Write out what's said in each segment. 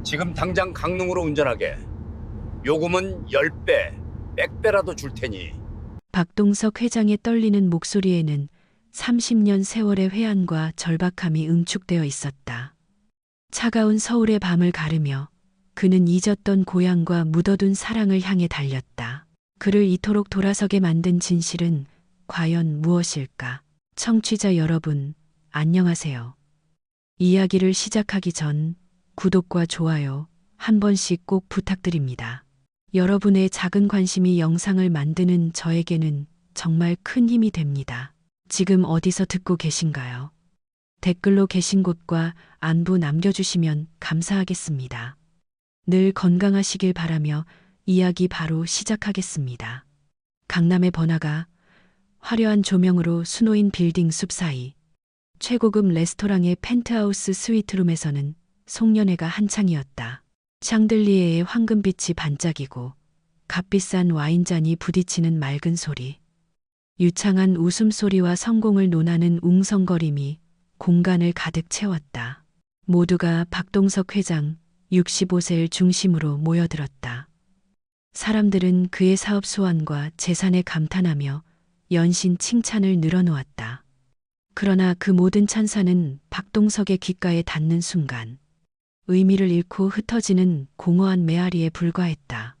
지금 당장 강릉으로 운전하게. 요금은 10배, 100배라도 줄 테니. 박동석 회장의 떨리는 목소리에는 30년 세월의 회한과 절박함이 응축되어 있었다. 차가운 서울의 밤을 가르며 그는 잊었던 고향과 묻어둔 사랑을 향해 달렸다. 그를 이토록 돌아서게 만든 진실은 과연 무엇일까? 청취자 여러분, 안녕하세요. 이야기를 시작하기 전 구독과 좋아요 한 번씩 꼭 부탁드립니다. 여러분의 작은 관심이 영상을 만드는 저에게는 정말 큰 힘이 됩니다. 지금 어디서 듣고 계신가요? 댓글로 계신 곳과 안부 남겨주시면 감사하겠습니다. 늘 건강하시길 바라며 이야기 바로 시작하겠습니다. 강남의 번화가, 화려한 조명으로 수놓인 빌딩 숲 사이, 최고급 레스토랑의 펜트하우스 스위트룸에서는 송년회가 한창이었다. 샹들리에의 황금빛이 반짝이고 값비싼 와인잔이 부딪히는 맑은 소리, 유창한 웃음소리와 성공을 논하는 웅성거림이 공간을 가득 채웠다. 모두가 박동석 회장 65세를 중심으로 모여들었다. 사람들은 그의 사업 수완과 재산에 감탄하며 연신 칭찬을 늘어놓았다. 그러나 그 모든 찬사는 박동석의 귓가에 닿는 순간 의미를 잃고 흩어지는 공허한 메아리에 불과했다.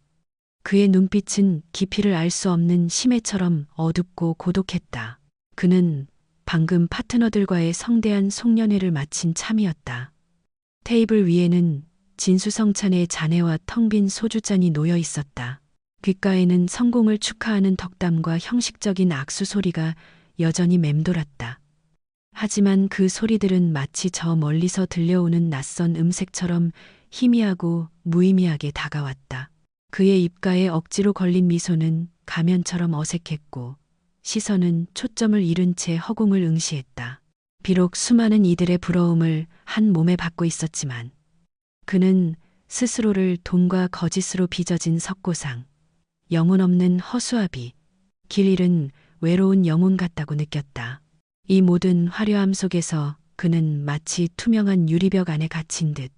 그의 눈빛은 깊이를 알 수 없는 심해처럼 어둡고 고독했다. 그는 방금 파트너들과의 성대한 송년회를 마친 참이었다. 테이블 위에는 진수성찬의 잔해와 텅 빈 소주잔이 놓여 있었다. 귓가에는 성공을 축하하는 덕담과 형식적인 악수 소리가 여전히 맴돌았다. 하지만 그 소리들은 마치 저 멀리서 들려오는 낯선 음색처럼 희미하고 무의미하게 다가왔다. 그의 입가에 억지로 걸린 미소는 가면처럼 어색했고 시선은 초점을 잃은 채 허공을 응시했다. 비록 수많은 이들의 부러움을 한 몸에 받고 있었지만 그는 스스로를 돈과 거짓으로 빚어진 석고상, 영혼 없는 허수아비, 길 잃은 외로운 영혼 같다고 느꼈다. 이 모든 화려함 속에서 그는 마치 투명한 유리벽 안에 갇힌 듯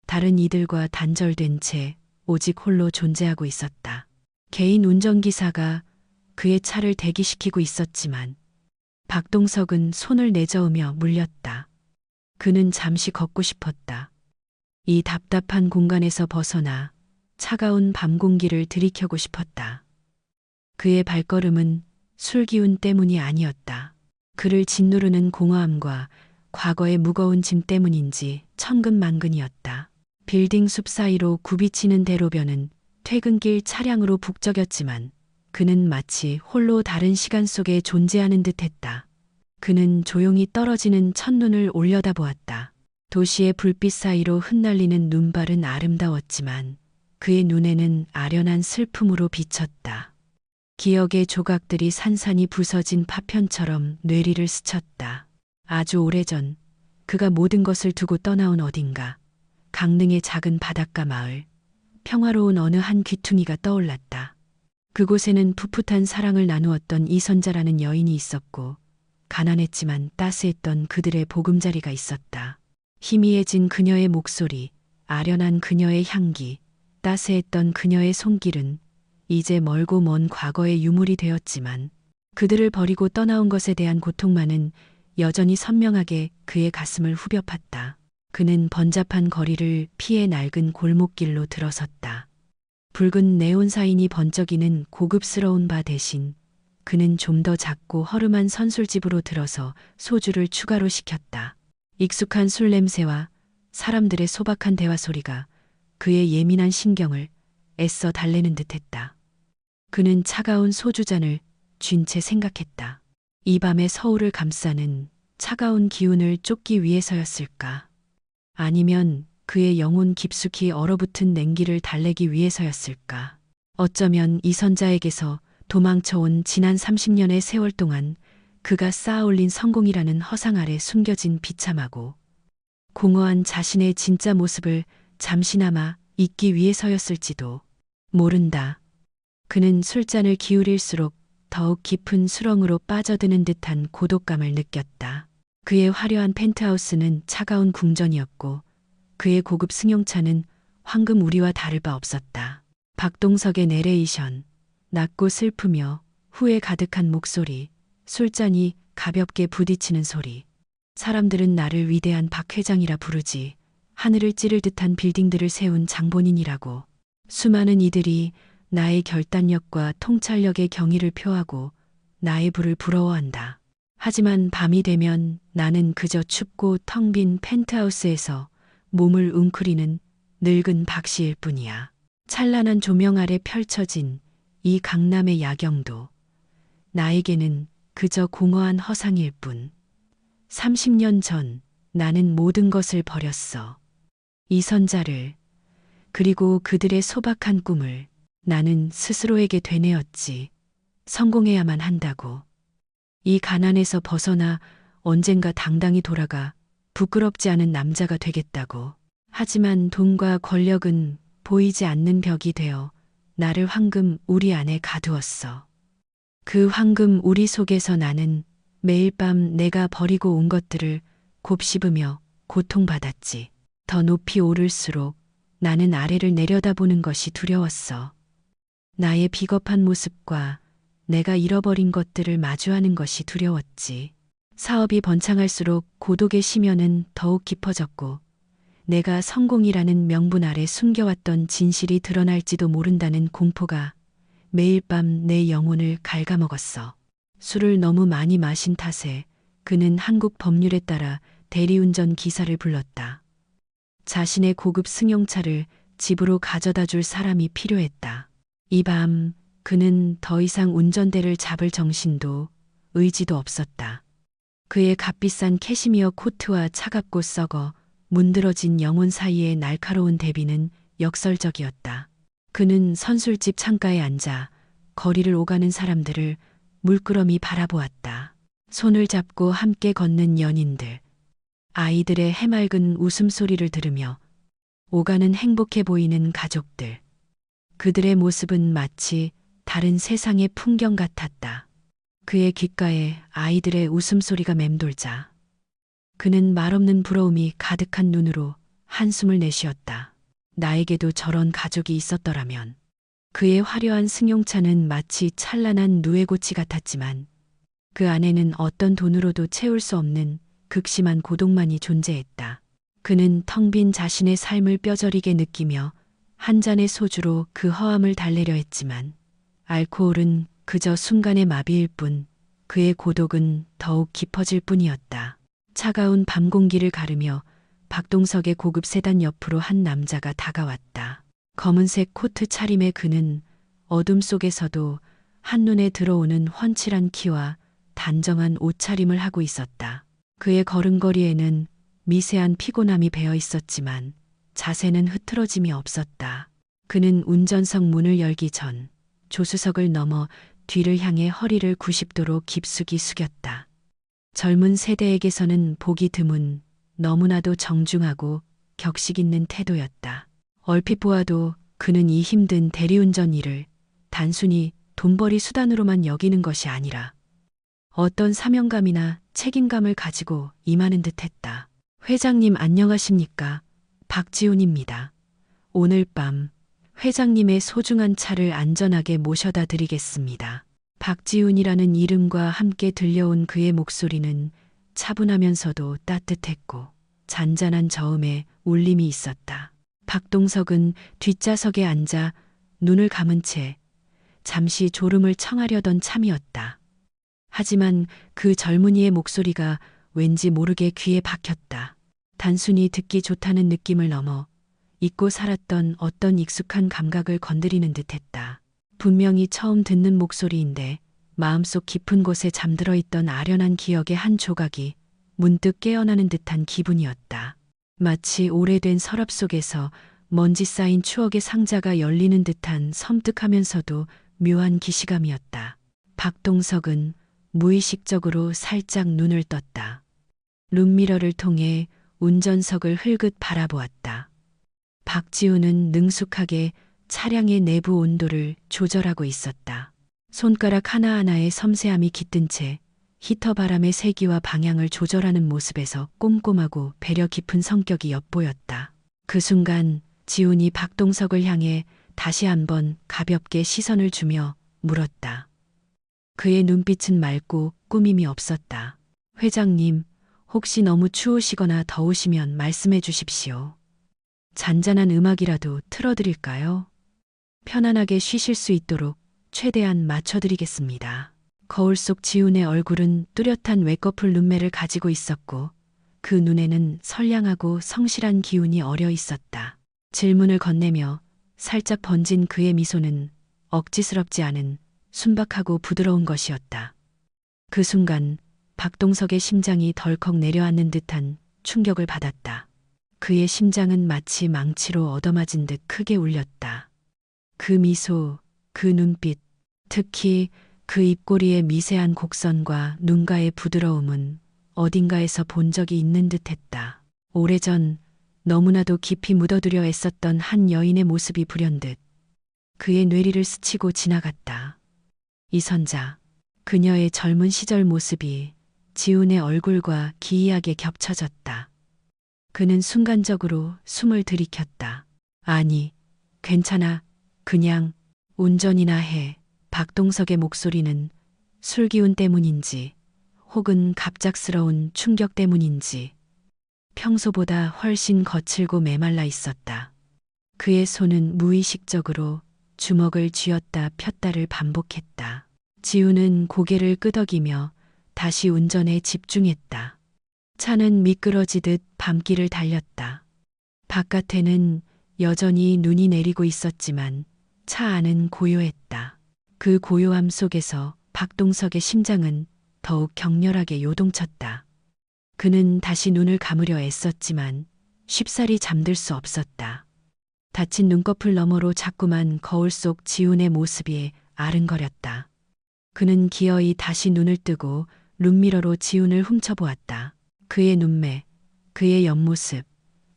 다른 이들과 단절된 채 오직 홀로 존재하고 있었다. 개인 운전기사가 그의 차를 대기시키고 있었지만 박동석은 손을 내저으며 물렸다. 그는 잠시 걷고 싶었다. 이 답답한 공간에서 벗어나 차가운 밤 공기를 들이켜고 싶었다. 그의 발걸음은 술 기운 때문이 아니었다. 그를 짓누르는 공허함과 과거의 무거운 짐 때문인지 천근만근이었다. 빌딩 숲 사이로 굽이치는 대로변은 퇴근길 차량으로 북적였지만 그는 마치 홀로 다른 시간 속에 존재하는 듯했다. 그는 조용히 떨어지는 첫눈을 올려다보았다. 도시의 불빛 사이로 흩날리는 눈발은 아름다웠지만 그의 눈에는 아련한 슬픔으로 비쳤다. 기억의 조각들이 산산이 부서진 파편처럼 뇌리를 스쳤다. 아주 오래전 그가 모든 것을 두고 떠나온 어딘가, 강릉의 작은 바닷가 마을, 평화로운 어느 한 귀퉁이가 떠올랐다. 그곳에는 풋풋한 사랑을 나누었던 이선자라는 여인이 있었고 가난했지만 따스했던 그들의 보금자리가 있었다. 희미해진 그녀의 목소리, 아련한 그녀의 향기, 따스했던 그녀의 손길은 이제 멀고 먼 과거의 유물이 되었지만 그들을 버리고 떠나온 것에 대한 고통만은 여전히 선명하게 그의 가슴을 후벼 팠다. 그는 번잡한 거리를 피해 낡은 골목길로 들어섰다. 붉은 네온 사인이 번쩍이는 고급스러운 바 대신 그는 좀 더 작고 허름한 선술집으로 들어서 소주를 추가로 시켰다. 익숙한 술 냄새와 사람들의 소박한 대화 소리가 그의 예민한 신경을 애써 달래는 듯했다. 그는 차가운 소주잔을 쥔 채 생각했다. 이 밤의 서울을 감싸는 차가운 기운을 쫓기 위해서였을까? 아니면 그의 영혼 깊숙이 얼어붙은 냉기를 달래기 위해서였을까? 어쩌면 이선자에게서 도망쳐온 지난 30년의 세월 동안 그가 쌓아올린 성공이라는 허상 아래 숨겨진 비참하고 공허한 자신의 진짜 모습을 잠시나마 잊기 위해서였을지도 모른다. 그는 술잔을 기울일수록 더욱 깊은 수렁으로 빠져드는 듯한 고독감을 느꼈다. 그의 화려한 펜트하우스는 차가운 궁전이었고 그의 고급 승용차는 황금 우리와 다를 바 없었다. 박동석의 내레이션, 낮고 슬프며 후회 가득한 목소리, 술잔이 가볍게 부딪히는 소리. 사람들은 나를 위대한 박 회장이라 부르지, 하늘을 찌를 듯한 빌딩들을 세운 장본인이라고. 수많은 이들이 나의 결단력과 통찰력의 경의를 표하고 나의 부를 부러워한다. 하지만 밤이 되면 나는 그저 춥고 텅 빈 펜트하우스에서 몸을 웅크리는 늙은 박씨일 뿐이야. 찬란한 조명 아래 펼쳐진 이 강남의 야경도 나에게는 그저 공허한 허상일 뿐. 30년 전 나는 모든 것을 버렸어. 이선자를, 그리고 그들의 소박한 꿈을. 나는 스스로에게 되뇌었지. 성공해야만 한다고. 이 가난에서 벗어나 언젠가 당당히 돌아가 부끄럽지 않은 남자가 되겠다고. 하지만 돈과 권력은 보이지 않는 벽이 되어 나를 황금 우리 안에 가두었어. 그 황금 우리 속에서 나는 매일 밤 내가 버리고 온 것들을 곱씹으며 고통받았지. 더 높이 오를수록 나는 아래를 내려다보는 것이 두려웠어. 나의 비겁한 모습과 내가 잃어버린 것들을 마주하는 것이 두려웠지. 사업이 번창할수록 고독의 심연은 더욱 깊어졌고 내가 성공이라는 명분 아래 숨겨왔던 진실이 드러날지도 모른다는 공포가 매일 밤 내 영혼을 갉아먹었어. 술을 너무 많이 마신 탓에 그는 한국 법률에 따라 대리운전 기사를 불렀다. 자신의 고급 승용차를 집으로 가져다 줄 사람이 필요했다. 이 밤 그는 더 이상 운전대를 잡을 정신도 의지도 없었다. 그의 값비싼 캐시미어 코트와 차갑고 썩어 문드러진 영혼 사이의 날카로운 대비는 역설적이었다. 그는 선술집 창가에 앉아 거리를 오가는 사람들을 물끄러미 바라보았다. 손을 잡고 함께 걷는 연인들, 아이들의 해맑은 웃음소리를 들으며 오가는 행복해 보이는 가족들. 그들의 모습은 마치 다른 세상의 풍경 같았다. 그의 귓가에 아이들의 웃음소리가 맴돌자 그는 말없는 부러움이 가득한 눈으로 한숨을 내쉬었다. 나에게도 저런 가족이 있었더라면. 그의 화려한 승용차는 마치 찬란한 누에고치 같았지만 그 안에는 어떤 돈으로도 채울 수 없는 극심한 고독만이 존재했다. 그는 텅 빈 자신의 삶을 뼈저리게 느끼며 한 잔의 소주로 그 허함을 달래려 했지만 알코올은 그저 순간의 마비일 뿐 그의 고독은 더욱 깊어질 뿐이었다. 차가운 밤 공기를 가르며 박동석의 고급 세단 옆으로 한 남자가 다가왔다. 검은색 코트 차림의 그는 어둠 속에서도 한눈에 들어오는 훤칠한 키와 단정한 옷차림을 하고 있었다. 그의 걸음걸이에는 미세한 피곤함이 배어 있었지만 자세는 흐트러짐이 없었다. 그는 운전석 문을 열기 전 조수석을 넘어 뒤를 향해 허리를 90도로 깊숙이 숙였다. 젊은 세대에게서는 보기 드문 너무나도 정중하고 격식 있는 태도였다. 얼핏 보아도 그는 이 힘든 대리운전 일을 단순히 돈벌이 수단으로만 여기는 것이 아니라 어떤 사명감이나 책임감을 가지고 임하는 듯했다. 회장님 안녕하십니까? 박지훈입니다. 오늘 밤 회장님의 소중한 차를 안전하게 모셔다 드리겠습니다. 박지훈이라는 이름과 함께 들려온 그의 목소리는 차분하면서도 따뜻했고 잔잔한 저음에 울림이 있었다. 박동석은 뒷좌석에 앉아 눈을 감은 채 잠시 졸음을 청하려던 참이었다. 하지만 그 젊은이의 목소리가 왠지 모르게 귀에 박혔다. 단순히 듣기 좋다는 느낌을 넘어 잊고 살았던 어떤 익숙한 감각을 건드리는 듯했다. 분명히 처음 듣는 목소리인데 마음속 깊은 곳에 잠들어 있던 아련한 기억의 한 조각이 문득 깨어나는 듯한 기분이었다. 마치 오래된 서랍 속에서 먼지 쌓인 추억의 상자가 열리는 듯한 섬뜩하면서도 묘한 기시감이었다. 박동석은 무의식적으로 살짝 눈을 떴다. 룸미러를 통해 운전석을 흘긋 바라보았다. 박지훈은 능숙하게 차량의 내부 온도를 조절하고 있었다. 손가락 하나하나에 섬세함이 깃든 채 히터 바람의 세기와 방향을 조절하는 모습에서 꼼꼼하고 배려 깊은 성격이 엿보였다. 그 순간 지훈이 박동석을 향해 다시 한번 가볍게 시선을 주며 물었다. 그의 눈빛은 맑고 꾸밈이 없었다. 회장님, 혹시 너무 추우시거나 더우시면 말씀해 주십시오. 잔잔한 음악이라도 틀어드릴까요? 편안하게 쉬실 수 있도록 최대한 맞춰드리겠습니다. 거울 속 지훈의 얼굴은 뚜렷한 외꺼풀 눈매를 가지고 있었고 그 눈에는 선량하고 성실한 기운이 어려 있었다. 질문을 건네며 살짝 번진 그의 미소는 억지스럽지 않은 순박하고 부드러운 것이었다. 그 순간 박동석의 심장이 덜컥 내려앉는 듯한 충격을 받았다. 그의 심장은 마치 망치로 얻어맞은 듯 크게 울렸다. 그 미소, 그 눈빛, 특히 그 입꼬리의 미세한 곡선과 눈가의 부드러움은 어딘가에서 본 적이 있는 듯했다. 오래전 너무나도 깊이 묻어두려 애썼던 한 여인의 모습이 불현듯 그의 뇌리를 스치고 지나갔다. 이선자, 그녀의 젊은 시절 모습이 지훈의 얼굴과 기이하게 겹쳐졌다. 그는 순간적으로 숨을 들이켰다. 아니, 괜찮아. 그냥 운전이나 해. 박동석의 목소리는 술기운 때문인지 혹은 갑작스러운 충격 때문인지 평소보다 훨씬 거칠고 메말라 있었다. 그의 손은 무의식적으로 주먹을 쥐었다 폈다를 반복했다. 지훈은 고개를 끄덕이며 다시 운전에 집중했다. 차는 미끄러지듯 밤길을 달렸다. 바깥에는 여전히 눈이 내리고 있었지만 차 안은 고요했다. 그 고요함 속에서 박동석의 심장은 더욱 격렬하게 요동쳤다. 그는 다시 눈을 감으려 애썼지만 쉽사리 잠들 수 없었다. 닫힌 눈꺼풀 너머로 자꾸만 거울 속 지훈의 모습이 아른거렸다. 그는 기어이 다시 눈을 뜨고 룸미러로 지훈을 훔쳐보았다. 그의 눈매, 그의 옆모습,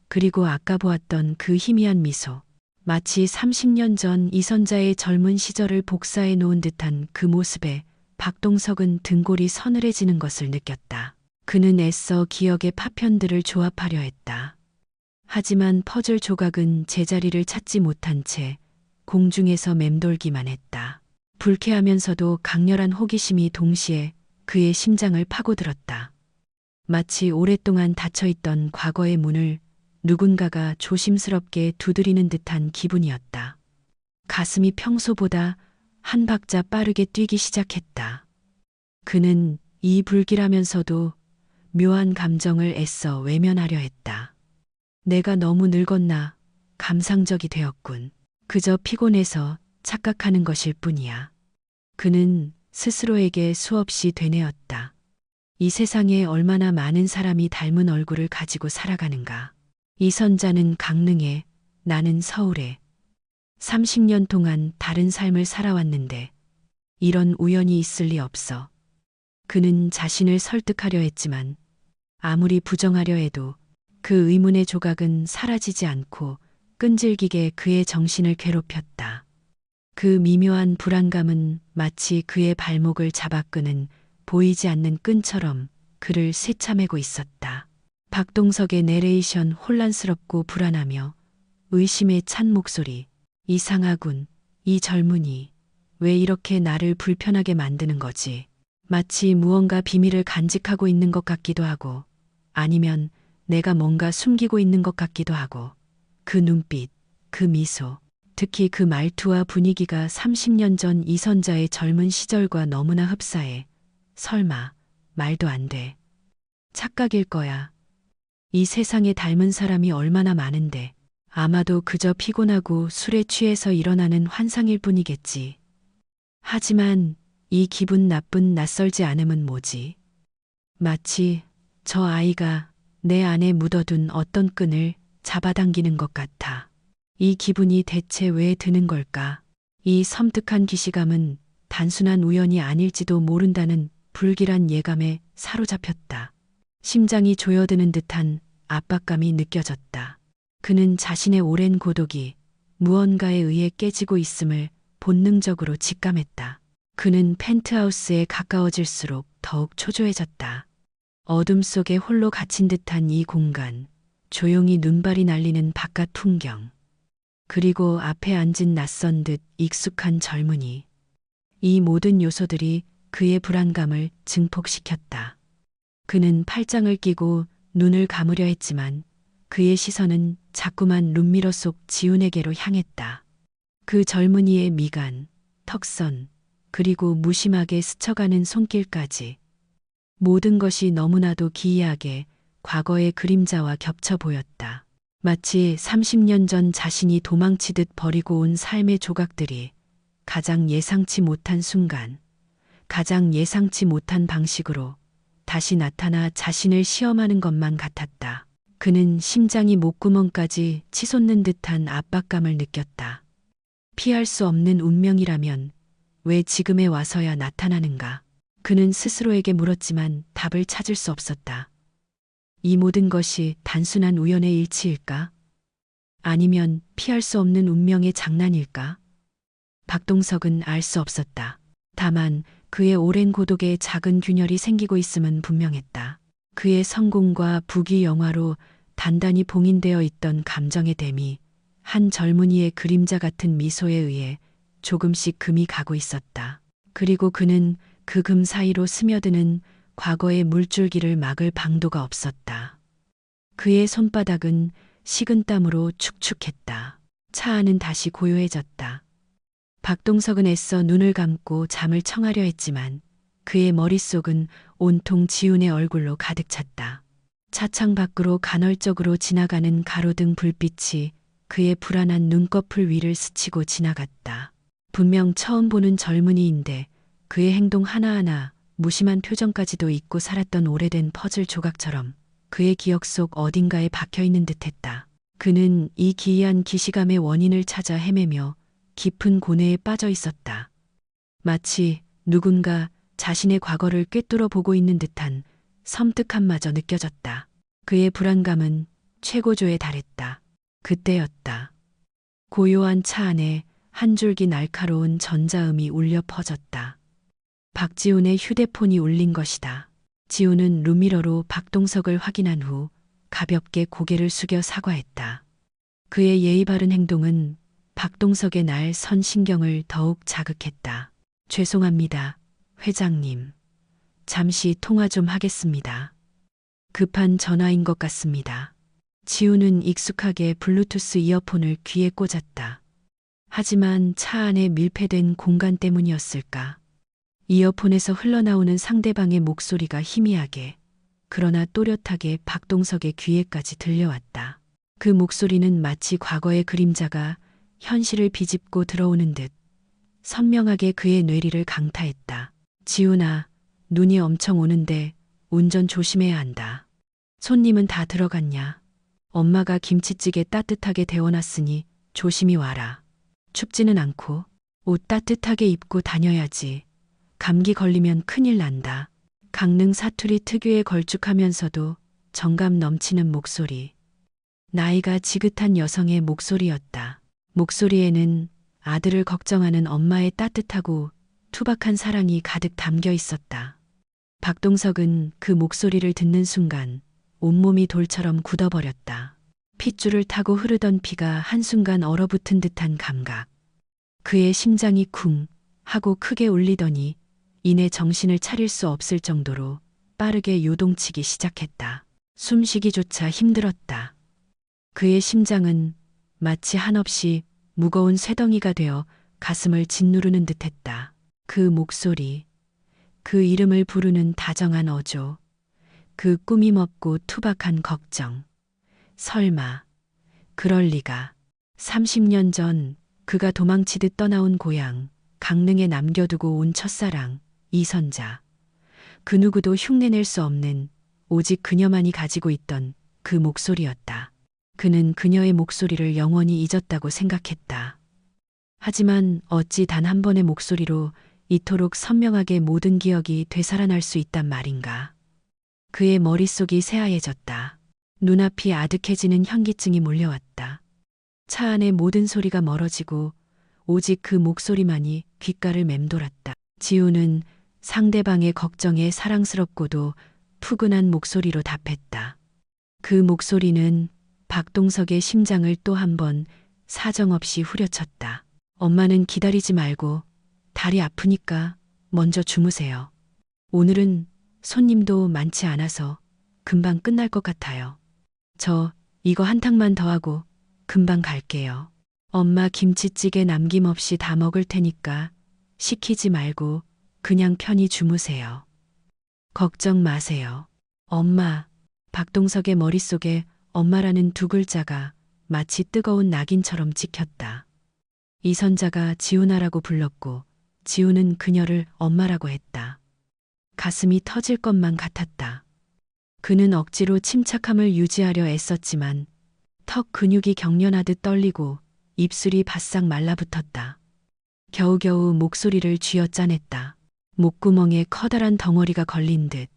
그리고 아까 보았던 그 희미한 미소. 마치 30년 전 이선자의 젊은 시절을 복사해 놓은 듯한 그 모습에 박동석은 등골이 서늘해지는 것을 느꼈다. 그는 애써 기억의 파편들을 조합하려 했다. 하지만 퍼즐 조각은 제자리를 찾지 못한 채 공중에서 맴돌기만 했다. 불쾌하면서도 강렬한 호기심이 동시에 그의 심장을 파고들었다. 마치 오랫동안 닫혀있던 과거의 문을 누군가가 조심스럽게 두드리는 듯한 기분이었다. 가슴이 평소보다 한 박자 빠르게 뛰기 시작했다. 그는 이 불길하면서도 묘한 감정을 애써 외면하려 했다. 내가 너무 늙었나 감상적이 되었군. 그저 피곤해서 착각하는 것일 뿐이야. 그는 스스로에게 수없이 되뇌었다. 이 세상에 얼마나 많은 사람이 닮은 얼굴을 가지고 살아가는가. 이선자는 강릉에, 나는 서울에. 30년 동안 다른 삶을 살아왔는데 이런 우연이 있을 리 없어. 그는 자신을 설득하려 했지만 아무리 부정하려 해도 그 의문의 조각은 사라지지 않고 끈질기게 그의 정신을 괴롭혔다. 그 미묘한 불안감은 마치 그의 발목을 잡아끄는 보이지 않는 끈처럼 그를 세참매고 있었다. 박동석의 내레이션 혼란스럽고 불안하며 의심에 찬 목소리. 이상하군. 이 젊은이. 왜 이렇게 나를 불편하게 만드는 거지? 마치 무언가 비밀을 간직하고 있는 것 같기도 하고 아니면 내가 뭔가 숨기고 있는 것 같기도 하고 그 눈빛, 그 미소, 특히 그 말투와 분위기가 30년 전 이선자의 젊은 시절과 너무나 흡사해. 설마 말도 안 돼. 착각일 거야. 이 세상에 닮은 사람이 얼마나 많은데 아마도 그저 피곤하고 술에 취해서 일어나는 환상일 뿐이겠지. 하지만 이 기분 나쁜 낯설지 않음은 뭐지? 마치 저 아이가 내 안에 묻어둔 어떤 끈을 잡아당기는 것 같아. 이 기분이 대체 왜 드는 걸까? 이 섬뜩한 기시감은 단순한 우연이 아닐지도 모른다는 불길한 예감에 사로잡혔다. 심장이 조여드는 듯한 압박감이 느껴졌다. 그는 자신의 오랜 고독이 무언가에 의해 깨지고 있음을 본능적으로 직감했다. 그는 펜트하우스에 가까워질수록 더욱 초조해졌다. 어둠 속에 홀로 갇힌 듯한 이 공간, 조용히 눈발이 날리는 바깥 풍경. 그리고 앞에 앉은 낯선 듯 익숙한 젊은이. 이 모든 요소들이 그의 불안감을 증폭시켰다. 그는 팔짱을 끼고 눈을 감으려 했지만 그의 시선은 자꾸만 룸미러 속 지훈에게로 향했다. 그 젊은이의 미간, 턱선, 그리고 무심하게 스쳐가는 손길까지. 모든 것이 너무나도 기이하게 과거의 그림자와 겹쳐 보였다. 마치 30년 전 자신이 도망치듯 버리고 온 삶의 조각들이 가장 예상치 못한 순간, 가장 예상치 못한 방식으로 다시 나타나 자신을 시험하는 것만 같았다. 그는 심장이 목구멍까지 치솟는 듯한 압박감을 느꼈다. 피할 수 없는 운명이라면 왜 지금에 와서야 나타나는가? 그는 스스로에게 물었지만 답을 찾을 수 없었다. 이 모든 것이 단순한 우연의 일치일까? 아니면 피할 수 없는 운명의 장난일까? 박동석은 알 수 없었다. 다만 그의 오랜 고독에 작은 균열이 생기고 있음은 분명했다. 그의 성공과 부귀 영화로 단단히 봉인되어 있던 감정의 댐이 한 젊은이의 그림자 같은 미소에 의해 조금씩 금이 가고 있었다. 그리고 그는 그 금 사이로 스며드는 과거의 물줄기를 막을 방도가 없었다. 그의 손바닥은 식은땀으로 축축했다. 차 안은 다시 고요해졌다. 박동석은 애써 눈을 감고 잠을 청하려 했지만 그의 머릿속은 온통 지훈의 얼굴로 가득 찼다. 차창 밖으로 간헐적으로 지나가는 가로등 불빛이 그의 불안한 눈꺼풀 위를 스치고 지나갔다. 분명 처음 보는 젊은이인데 그의 행동 하나하나, 무심한 표정까지도 잊고 살았던 오래된 퍼즐 조각처럼 그의 기억 속 어딘가에 박혀있는 듯했다. 그는 이 기이한 기시감의 원인을 찾아 헤매며 깊은 고뇌에 빠져 있었다. 마치 누군가 자신의 과거를 꿰뚫어 보고 있는 듯한 섬뜩함마저 느껴졌다. 그의 불안감은 최고조에 달했다. 그때였다. 고요한 차 안에 한 줄기 날카로운 전자음이 울려 퍼졌다. 박지훈의 휴대폰이 울린 것이다. 지훈은 룸미러로 박동석을 확인한 후 가볍게 고개를 숙여 사과했다. 그의 예의 바른 행동은 박동석의 날 선 신경을 더욱 자극했다. 죄송합니다, 회장님. 잠시 통화 좀 하겠습니다. 급한 전화인 것 같습니다. 지훈은 익숙하게 블루투스 이어폰을 귀에 꽂았다. 하지만 차 안에 밀폐된 공간 때문이었을까? 이어폰에서 흘러나오는 상대방의 목소리가 희미하게, 그러나 또렷하게 박동석의 귀에까지 들려왔다. 그 목소리는 마치 과거의 그림자가 현실을 비집고 들어오는 듯 선명하게 그의 뇌리를 강타했다. 지훈아, 눈이 엄청 오는데 운전 조심해야 한다. 손님은 다 들어갔냐? 엄마가 김치찌개 따뜻하게 데워놨으니 조심히 와라. 춥지는 않고 옷 따뜻하게 입고 다녀야지. 감기 걸리면 큰일 난다. 강릉 사투리 특유의 걸쭉하면서도 정감 넘치는 목소리. 나이가 지긋한 여성의 목소리였다. 목소리에는 아들을 걱정하는 엄마의 따뜻하고 투박한 사랑이 가득 담겨 있었다. 박동석은 그 목소리를 듣는 순간 온몸이 돌처럼 굳어버렸다. 핏줄을 타고 흐르던 피가 한순간 얼어붙은 듯한 감각. 그의 심장이 쿵 하고 크게 울리더니 이내 정신을 차릴 수 없을 정도로 빠르게 요동치기 시작했다. 숨쉬기조차 힘들었다. 그의 심장은 마치 한없이 무거운 쇠덩이가 되어 가슴을 짓누르는 듯했다. 그 목소리, 그 이름을 부르는 다정한 어조, 그 꾸밈 없고 투박한 걱정. 설마, 그럴 리가. 30년 전 그가 도망치듯 떠나온 고향, 강릉에 남겨두고 온 첫사랑, 이선자. 그 누구도 흉내낼 수 없는 오직 그녀만이 가지고 있던 그 목소리였다. 그는 그녀의 목소리를 영원히 잊었다고 생각했다. 하지만 어찌 단 한 번의 목소리로 이토록 선명하게 모든 기억이 되살아날 수 있단 말인가. 그의 머릿속이 새하얘졌다. 눈앞이 아득해지는 현기증이 몰려왔다. 차 안의 모든 소리가 멀어지고 오직 그 목소리만이 귓가를 맴돌았다. 지우는 상대방의 걱정에 사랑스럽고도 푸근한 목소리로 답했다. 그 목소리는 박동석의 심장을 또 한 번 사정없이 후려쳤다. 엄마는 기다리지 말고 다리 아프니까 먼저 주무세요. 오늘은 손님도 많지 않아서 금방 끝날 것 같아요. 저 이거 한 탕만 더 하고 금방 갈게요. 엄마 김치찌개 남김없이 다 먹을 테니까 시키지 말고 그냥 편히 주무세요. 걱정 마세요. 엄마. 박동석의 머릿속에 엄마라는 두 글자가 마치 뜨거운 낙인처럼 찍혔다. 이선자가 지훈아라고 불렀고 지훈은 그녀를 엄마라고 했다. 가슴이 터질 것만 같았다. 그는 억지로 침착함을 유지하려 애썼지만 턱 근육이 경련하듯 떨리고 입술이 바싹 말라붙었다. 겨우겨우 목소리를 쥐어짜냈다. 목구멍에 커다란 덩어리가 걸린 듯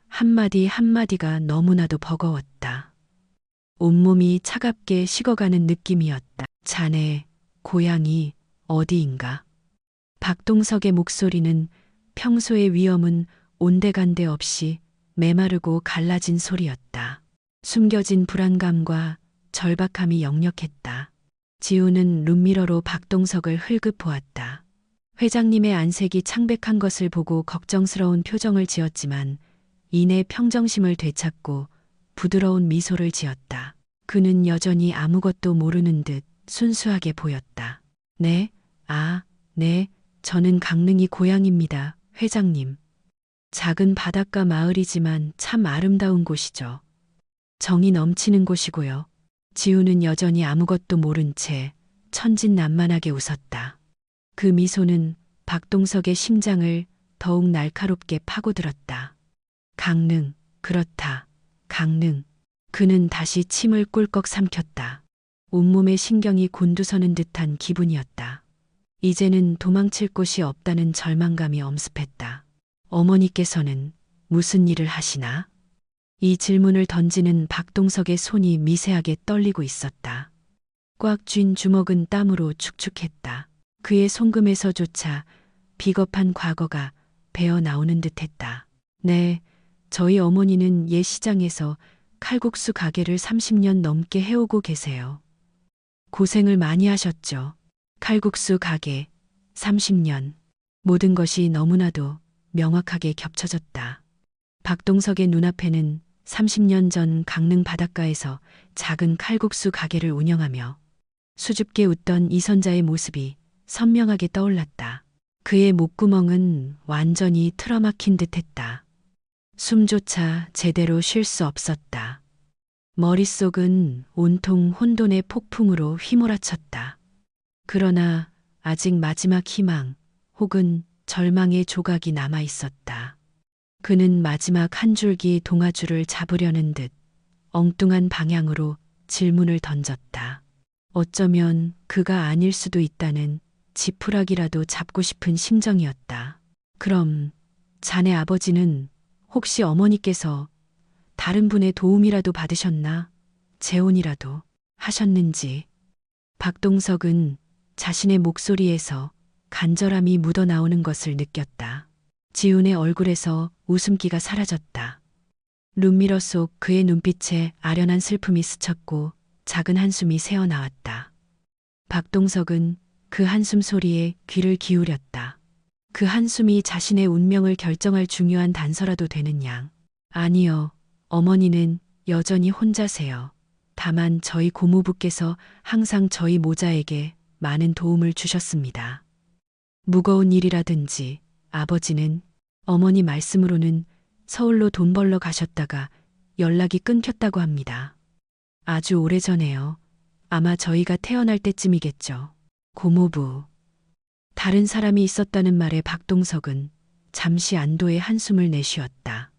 한마디 한마디가 너무나도 버거웠다. 온몸이 차갑게 식어가는 느낌이었다. 자네 고향이 어디인가? 박동석의 목소리는 평소의 위엄은 온데간데 없이 메마르고 갈라진 소리였다. 숨겨진 불안감과 절박함이 역력했다. 지우는 룸미러로 박동석을 흘끗 보았다. 회장님의 안색이 창백한 것을 보고 걱정스러운 표정을 지었지만 이내 평정심을 되찾고 부드러운 미소를 지었다. 그는 여전히 아무것도 모르는 듯 순수하게 보였다. 네, 네, 저는 강릉이 고향입니다, 회장님. 작은 바닷가 마을이지만 참 아름다운 곳이죠. 정이 넘치는 곳이고요. 지우는 여전히 아무것도 모른 채 천진난만하게 웃었다. 그 미소는 박동석의 심장을 더욱 날카롭게 파고들었다. 강릉, 그렇다. 강릉. 그는 다시 침을 꿀꺽 삼켰다. 온몸의 신경이 곤두서는 듯한 기분이었다. 이제는 도망칠 곳이 없다는 절망감이 엄습했다. 어머니께서는 무슨 일을 하시나? 이 질문을 던지는 박동석의 손이 미세하게 떨리고 있었다. 꽉 쥔 주먹은 땀으로 축축했다. 그의 송금에서조차 비겁한 과거가 배어 나오는 듯했다. 네, 저희 어머니는 옛 시장에서 칼국수 가게를 30년 넘게 해오고 계세요. 고생을 많이 하셨죠. 칼국수 가게 30년. 모든 것이 너무나도 명확하게 겹쳐졌다. 박동석의 눈앞에는 30년 전 강릉 바닷가에서 작은 칼국수 가게를 운영하며 수줍게 웃던 이선자의 모습이 선명하게 떠올랐다. 그의 목구멍은 완전히 틀어막힌 듯했다. 숨조차 제대로 쉴 수 없었다. 머릿속은 온통 혼돈의 폭풍으로 휘몰아쳤다. 그러나 아직 마지막 희망 혹은 절망의 조각이 남아 있었다. 그는 마지막 한 줄기 동아줄을 잡으려는 듯 엉뚱한 방향으로 질문을 던졌다. 어쩌면 그가 아닐 수도 있다는 지푸라기라도 잡고 싶은 심정이었다. 그럼 자네 아버지는 혹시 어머니께서 다른 분의 도움이라도 받으셨나? 재혼이라도 하셨는지. 박동석은 자신의 목소리에서 간절함이 묻어나오는 것을 느꼈다. 지훈의 얼굴에서 웃음기가 사라졌다. 룸미러 속 그의 눈빛에 아련한 슬픔이 스쳤고 작은 한숨이 새어나왔다. 박동석은 그 한숨 소리에 귀를 기울였다. 그 한숨이 자신의 운명을 결정할 중요한 단서라도 되는 양. 아니요, 어머니는 여전히 혼자세요. 다만 저희 고모부께서 항상 저희 모자에게 많은 도움을 주셨습니다. 무거운 일이라든지 아버지는 어머니 말씀으로는 서울로 돈 벌러 가셨다가 연락이 끊겼다고 합니다. 아주 오래전에요. 아마 저희가 태어날 때쯤이겠죠. 고모부. 다른 사람이 있었다는 말에 박동석은 잠시 안도의 한숨을 내쉬었다.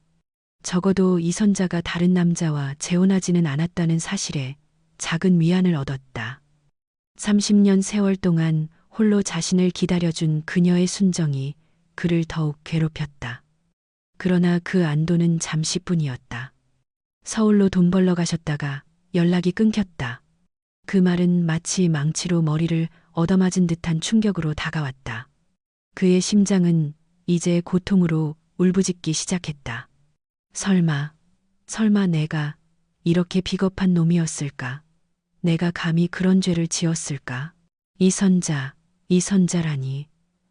적어도 이선자가 다른 남자와 재혼하지는 않았다는 사실에 작은 위안을 얻었다. 30년 세월 동안 홀로 자신을 기다려준 그녀의 순정이 그를 더욱 괴롭혔다. 그러나 그 안도는 잠시뿐이었다. 서울로 돈 벌러 가셨다가 연락이 끊겼다. 그 말은 마치 망치로 머리를 얻어맞은 듯한 충격으로 다가왔다. 그의 심장은 이제 고통으로 울부짖기 시작했다. 설마 내가 이렇게 비겁한 놈이었을까? 내가 감히 그런 죄를 지었을까? 이선자라니.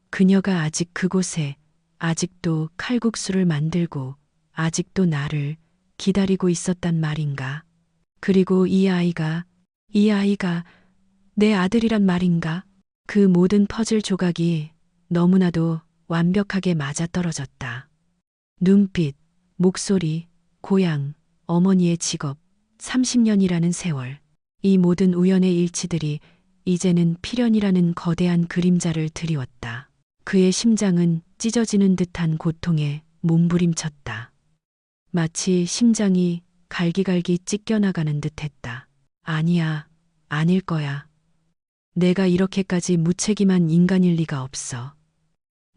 그녀가 아직 그곳에 아직도 칼국수를 만들고 아직도 나를 기다리고 있었단 말인가? 그리고 이 아이가 내 아들이란 말인가? 그 모든 퍼즐 조각이 너무나도 완벽하게 맞아떨어졌다. 눈빛, 목소리, 고향, 어머니의 직업, 30년이라는 세월. 이 모든 우연의 일치들이 이제는 필연이라는 거대한 그림자를 드리웠다. 그의 심장은 찢어지는 듯한 고통에 몸부림쳤다. 마치 심장이 갈기갈기 찢겨나가는 듯했다. 아니야, 아닐 거야. 내가 이렇게까지 무책임한 인간일 리가 없어.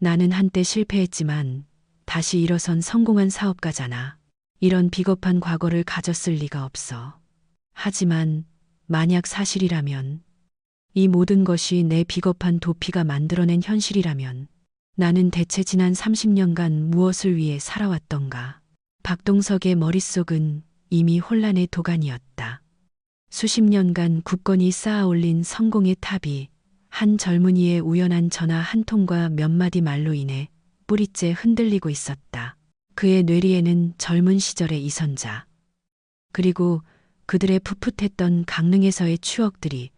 나는 한때 실패했지만 다시 일어선 성공한 사업가잖아. 이런 비겁한 과거를 가졌을 리가 없어. 하지만 만약 사실이라면, 이 모든 것이 내 비겁한 도피가 만들어낸 현실이라면 나는 대체 지난 30년간 무엇을 위해 살아왔던가. 박동석의 머릿속은 이미 혼란의 도가니였다. 수십 년간 굳건히 쌓아올린 성공의 탑이 한 젊은이의 우연한 전화 한 통과 몇 마디 말로 인해 뿌리째 흔들리고 있었다. 그의 뇌리에는 젊은 시절의 이선자, 그리고 그들의 풋풋했던 강릉에서의 추억들이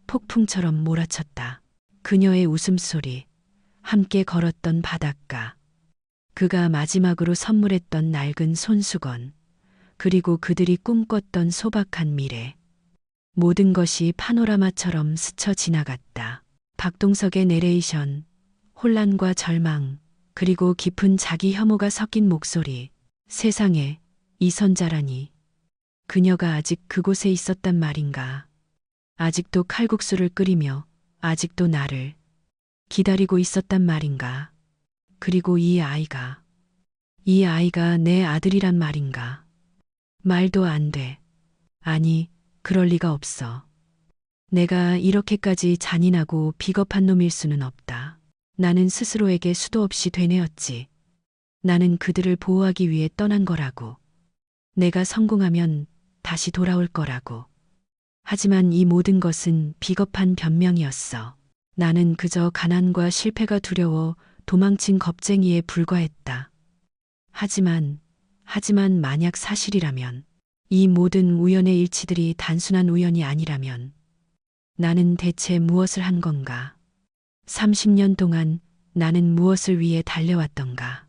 폭풍처럼 몰아쳤다. 그녀의 웃음소리, 함께 걸었던 바닷가, 그가 마지막으로 선물했던 낡은 손수건, 그리고 그들이 꿈꿨던 소박한 미래. 모든 것이 파노라마처럼 스쳐 지나갔다. 박동석의 내레이션, 혼란과 절망, 그리고 깊은 자기 혐오가 섞인 목소리. 세상에, 이선자라니. 그녀가 아직 그곳에 있었단 말인가. 아직도 칼국수를 끓이며 아직도 나를 기다리고 있었단 말인가. 그리고 이 아이가 내 아들이란 말인가. 말도 안 돼. 아니, 그럴 리가 없어. 내가 이렇게까지 잔인하고 비겁한 놈일 수는 없다. 나는 스스로에게 수도 없이 되뇌었지. 나는 그들을 보호하기 위해 떠난 거라고. 내가 성공하면 다시 돌아올 거라고. 하지만 이 모든 것은 비겁한 변명이었어. 나는 그저 가난과 실패가 두려워 도망친 겁쟁이에 불과했다. 하지만 만약 사실이라면, 이 모든 우연의 일치들이 단순한 우연이 아니라면 나는 대체 무엇을 한 건가? 30년 동안 나는 무엇을 위해 달려왔던가?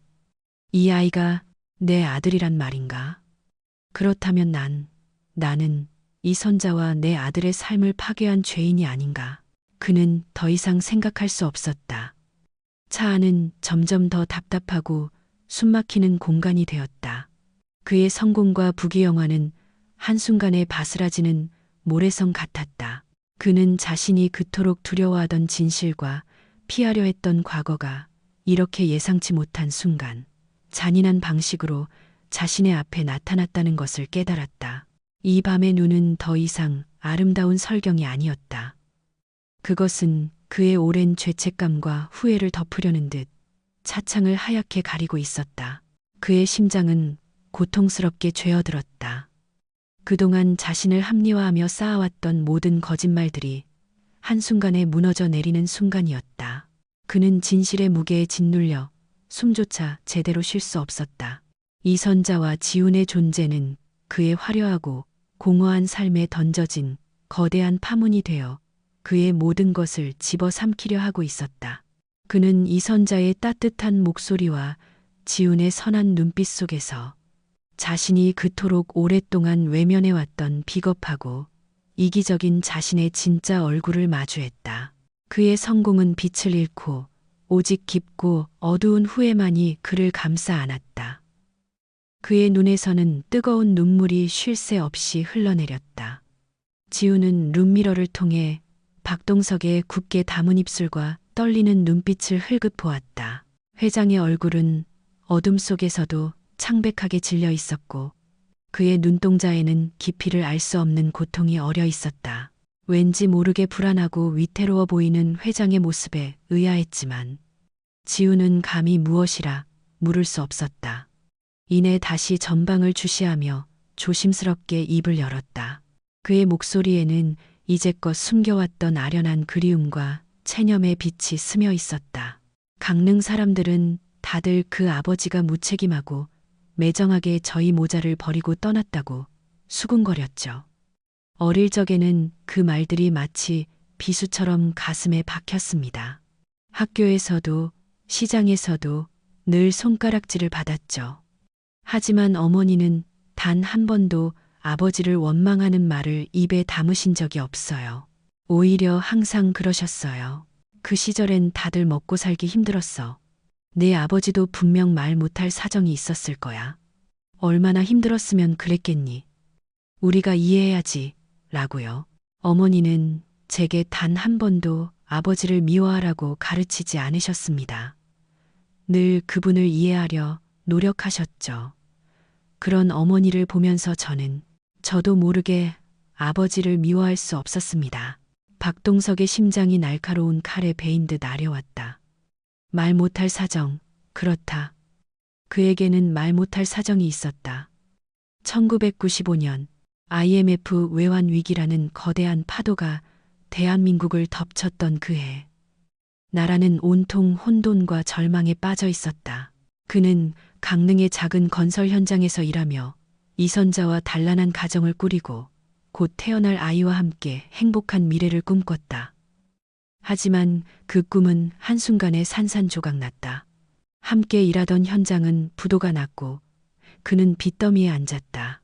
이 아이가 내 아들이란 말인가? 그렇다면 나는 이선자와 내 아들의 삶을 파괴한 죄인이 아닌가? 그는 더 이상 생각할 수 없었다. 차 안은 점점 더 답답하고 숨막히는 공간이 되었다. 그의 성공과 부귀영화는 한순간에 바스라지는 모래성 같았다. 그는 자신이 그토록 두려워하던 진실과 피하려 했던 과거가 이렇게 예상치 못한 순간 잔인한 방식으로 자신의 앞에 나타났다는 것을 깨달았다. 이 밤의 눈은 더 이상 아름다운 설경이 아니었다. 그것은 그의 오랜 죄책감과 후회를 덮으려는 듯 차창을 하얗게 가리고 있었다. 그의 심장은 고통스럽게 죄어들었다. 그동안 자신을 합리화하며 쌓아왔던 모든 거짓말들이 한순간에 무너져 내리는 순간이었다. 그는 진실의 무게에 짓눌려 숨조차 제대로 쉴 수 없었다. 이선자와 지훈의 존재는 그의 화려하고 공허한 삶에 던져진 거대한 파문이 되어 그의 모든 것을 집어삼키려 하고 있었다. 그는 이선자의 따뜻한 목소리와 지훈의 선한 눈빛 속에서 자신이 그토록 오랫동안 외면해왔던 비겁하고 이기적인 자신의 진짜 얼굴을 마주했다. 그의 성공은 빛을 잃고 오직 깊고 어두운 후회만이 그를 감싸 안았다. 그의 눈에서는 뜨거운 눈물이 쉴 새 없이 흘러내렸다. 지훈은 룸미러를 통해 박동석의 굳게 담은 입술과 떨리는 눈빛을 흘끗 보았다. 회장의 얼굴은 어둠 속에서도 창백하게 질려 있었고 그의 눈동자에는 깊이를 알 수 없는 고통이 어려 있었다. 왠지 모르게 불안하고 위태로워 보이는 회장의 모습에 의아했지만 지훈은 감히 무엇이라 물을 수 없었다. 이내 다시 전방을 주시하며 조심스럽게 입을 열었다. 그의 목소리에는 이제껏 숨겨왔던 아련한 그리움과 체념의 빛이 스며 있었다. 강릉 사람들은 다들 그 아버지가 무책임하고 매정하게 저희 모자를 버리고 떠났다고 수군거렸죠. 어릴 적에는 그 말들이 마치 비수처럼 가슴에 박혔습니다. 학교에서도 시장에서도 늘 손가락질을 받았죠. 하지만 어머니는 단 한 번도 아버지를 원망하는 말을 입에 담으신 적이 없어요. 오히려 항상 그러셨어요. 그 시절엔 다들 먹고 살기 힘들었어. 내 아버지도 분명 말 못할 사정이 있었을 거야. 얼마나 힘들었으면 그랬겠니? 우리가 이해해야지. 라고요. 어머니는 제게 단 한 번도 아버지를 미워하라고 가르치지 않으셨습니다. 늘 그분을 이해하려 노력하셨죠. 그런 어머니를 보면서 저도 모르게 아버지를 미워할 수 없었습니다. 박동석의 심장이 날카로운 칼에 베인 듯 아려왔다. 말 못할 사정, 그렇다. 그에게는 말 못할 사정이 있었다. 1995년 IMF 외환 위기라는 거대한 파도가 대한민국을 덮쳤던 그 해. 나라는 온통 혼돈과 절망에 빠져 있었다. 그는 강릉의 작은 건설 현장에서 일하며 이선자와 단란한 가정을 꾸리고 곧 태어날 아이와 함께 행복한 미래를 꿈꿨다. 하지만 그 꿈은 한순간에 산산조각 났다. 함께 일하던 현장은 부도가 났고 그는 빚더미에 앉았다.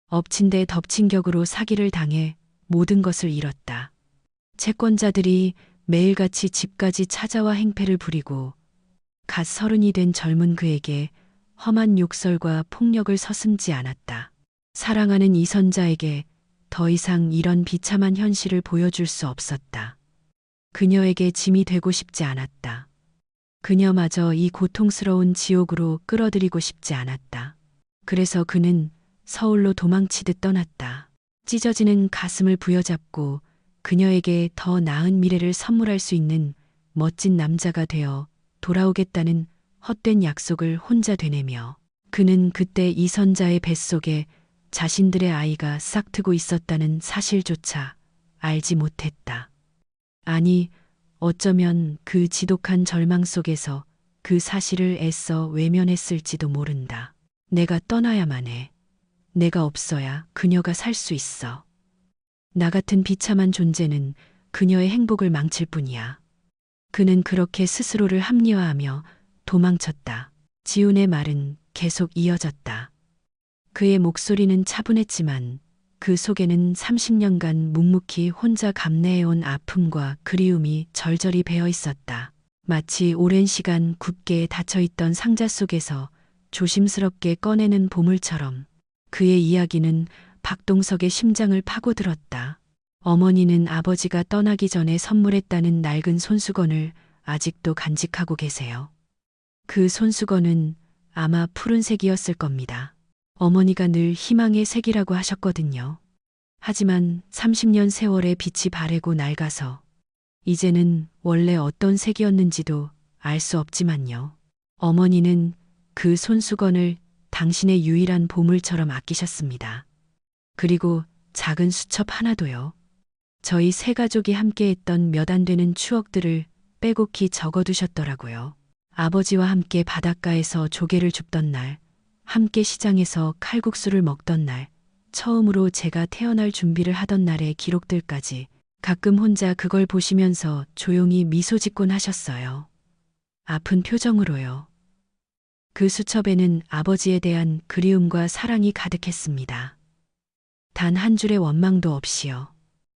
엎친 데 덮친 격으로 사기를 당해 모든 것을 잃었다. 채권자들이 매일같이 집까지 찾아와 행패를 부리고 갓 서른이 된 젊은 그에게 험한 욕설과 폭력을 서슴지 않았다. 사랑하는 이선자에게 더 이상 이런 비참한 현실을 보여줄 수 없었다. 그녀에게 짐이 되고 싶지 않았다. 그녀마저 이 고통스러운 지옥으로 끌어들이고 싶지 않았다. 그래서 그는 서울로 도망치듯 떠났다. 찢어지는 가슴을 부여잡고 그녀에게 더 나은 미래를 선물할 수 있는 멋진 남자가 되어 돌아오겠다는 헛된 약속을 혼자 되뇌며 그는 그때 이선자의 뱃속에 자신들의 아이가 싹트고 있었다는 사실조차 알지 못했다. 아니, 어쩌면 그 지독한 절망 속에서 그 사실을 애써 외면했을지도 모른다. 내가 떠나야만 해. 내가 없어야 그녀가 살 수 있어. 나 같은 비참한 존재는 그녀의 행복을 망칠 뿐이야. 그는 그렇게 스스로를 합리화하며 도망쳤다. 지훈의 말은 계속 이어졌다. 그의 목소리는 차분했지만 그 속에는 30년간 묵묵히 혼자 감내해온 아픔과 그리움이 절절히 배어 있었다. 마치 오랜 시간 굳게 닫혀있던 상자 속에서 조심스럽게 꺼내는 보물처럼 그의 이야기는 박동석의 심장을 파고들었다. 어머니는 아버지가 떠나기 전에 선물했다는 낡은 손수건을 아직도 간직하고 계세요. 그 손수건은 아마 푸른색이었을 겁니다. 어머니가 늘 희망의 색이라고 하셨거든요. 하지만 30년 세월의 빛이 바래고 낡아서 이제는 원래 어떤 색이었는지도 알 수 없지만요. 어머니는 그 손수건을 당신의 유일한 보물처럼 아끼셨습니다. 그리고 작은 수첩 하나도요. 저희 세 가족이 함께했던 몇 안 되는 추억들을 빼곡히 적어두셨더라고요. 아버지와 함께 바닷가에서 조개를 줍던 날, 함께 시장에서 칼국수를 먹던 날, 처음으로 제가 태어날 준비를 하던 날의 기록들까지 가끔 혼자 그걸 보시면서 조용히 미소 짓곤 하셨어요. 아픈 표정으로요. 그 수첩에는 아버지에 대한 그리움과 사랑이 가득했습니다. 단 한 줄의 원망도 없이요.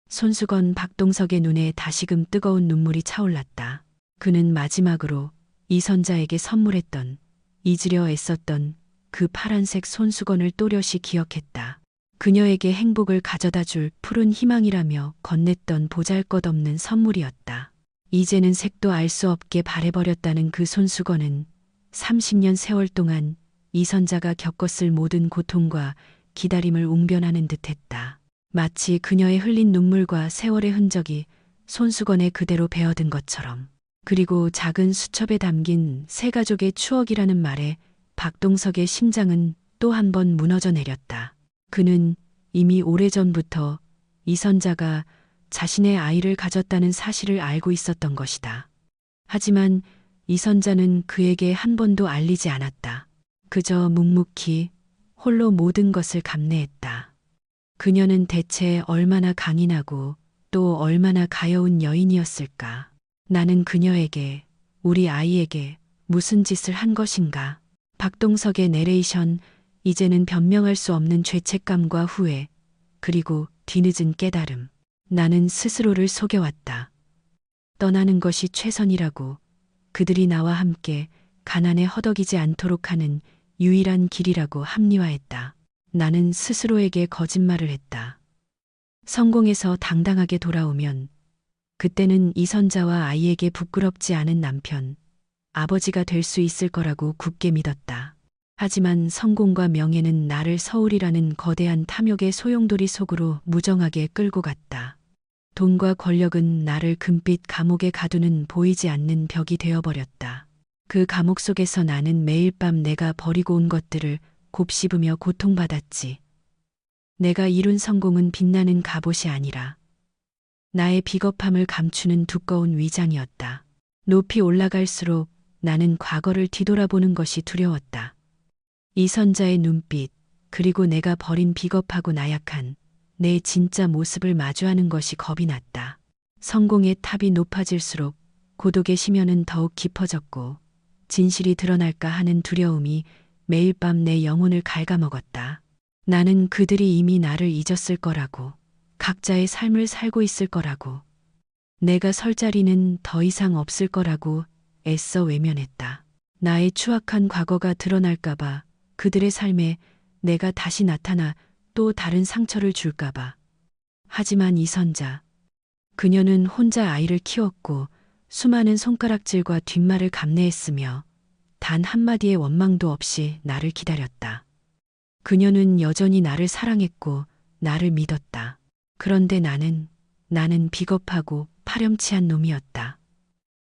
손수건 박동석의 눈에 다시금 뜨거운 눈물이 차올랐다. 그는 마지막으로 이선자에게 선물했던, 잊으려 애썼던 그 파란색 손수건을 또렷이 기억했다. 그녀에게 행복을 가져다 줄 푸른 희망이라며 건넸던 보잘것없는 선물이었다. 이제는 색도 알 수 없게 바래버렸다는 그 손수건은 30년 세월 동안 이선자가 겪었을 모든 고통과 기다림을 웅변하는 듯했다. 마치 그녀의 흘린 눈물과 세월의 흔적이 손수건에 그대로 배어든 것처럼. 그리고 작은 수첩에 담긴 세 가족의 추억이라는 말에 박동석의 심장은 또 한 번 무너져 내렸다. 그는 이미 오래전부터 이선자가 자신의 아이를 가졌다는 사실을 알고 있었던 것이다. 하지만 이선자는 그에게 한 번도 알리지 않았다. 그저 묵묵히 홀로 모든 것을 감내했다. 그녀는 대체 얼마나 강인하고 또 얼마나 가여운 여인이었을까? 나는 그녀에게, 우리 아이에게 무슨 짓을 한 것인가? 박동석의 내레이션, 이제는 변명할 수 없는 죄책감과 후회, 그리고 뒤늦은 깨달음. 나는 스스로를 속여왔다. 떠나는 것이 최선이라고, 그들이 나와 함께 가난에 허덕이지 않도록 하는 유일한 길이라고 합리화했다. 나는 스스로에게 거짓말을 했다. 성공해서 당당하게 돌아오면 그때는 이선자와 아이에게 부끄럽지 않은 남편, 아버지가 될 수 있을 거라고 굳게 믿었다. 하지만 성공과 명예는 나를 서울이라는 거대한 탐욕의 소용돌이 속으로 무정하게 끌고 갔다. 돈과 권력은 나를 금빛 감옥에 가두는 보이지 않는 벽이 되어버렸다. 그 감옥 속에서 나는 매일 밤 내가 버리고 온 것들을 곱씹으며 고통받았지. 내가 이룬 성공은 빛나는 갑옷이 아니라 나의 비겁함을 감추는 두꺼운 위장이었다. 높이 올라갈수록 나는 과거를 뒤돌아보는 것이 두려웠다. 이선자의 눈빛, 그리고 내가 버린 비겁하고 나약한 내 진짜 모습을 마주하는 것이 겁이 났다. 성공의 탑이 높아질수록 고독의 심연은 더욱 깊어졌고 진실이 드러날까 하는 두려움이 매일 밤 내 영혼을 갉아먹었다. 나는 그들이 이미 나를 잊었을 거라고, 각자의 삶을 살고 있을 거라고, 내가 설 자리는 더 이상 없을 거라고 애써 외면했다. 나의 추악한 과거가 드러날까봐, 그들의 삶에 내가 다시 나타나 또 다른 상처를 줄까봐. 하지만 이선자, 그녀는 혼자 아이를 키웠고 수많은 손가락질과 뒷말을 감내했으며 단 한마디의 원망도 없이 나를 기다렸다. 그녀는 여전히 나를 사랑했고 나를 믿었다. 그런데 나는 비겁하고 파렴치한 놈이었다.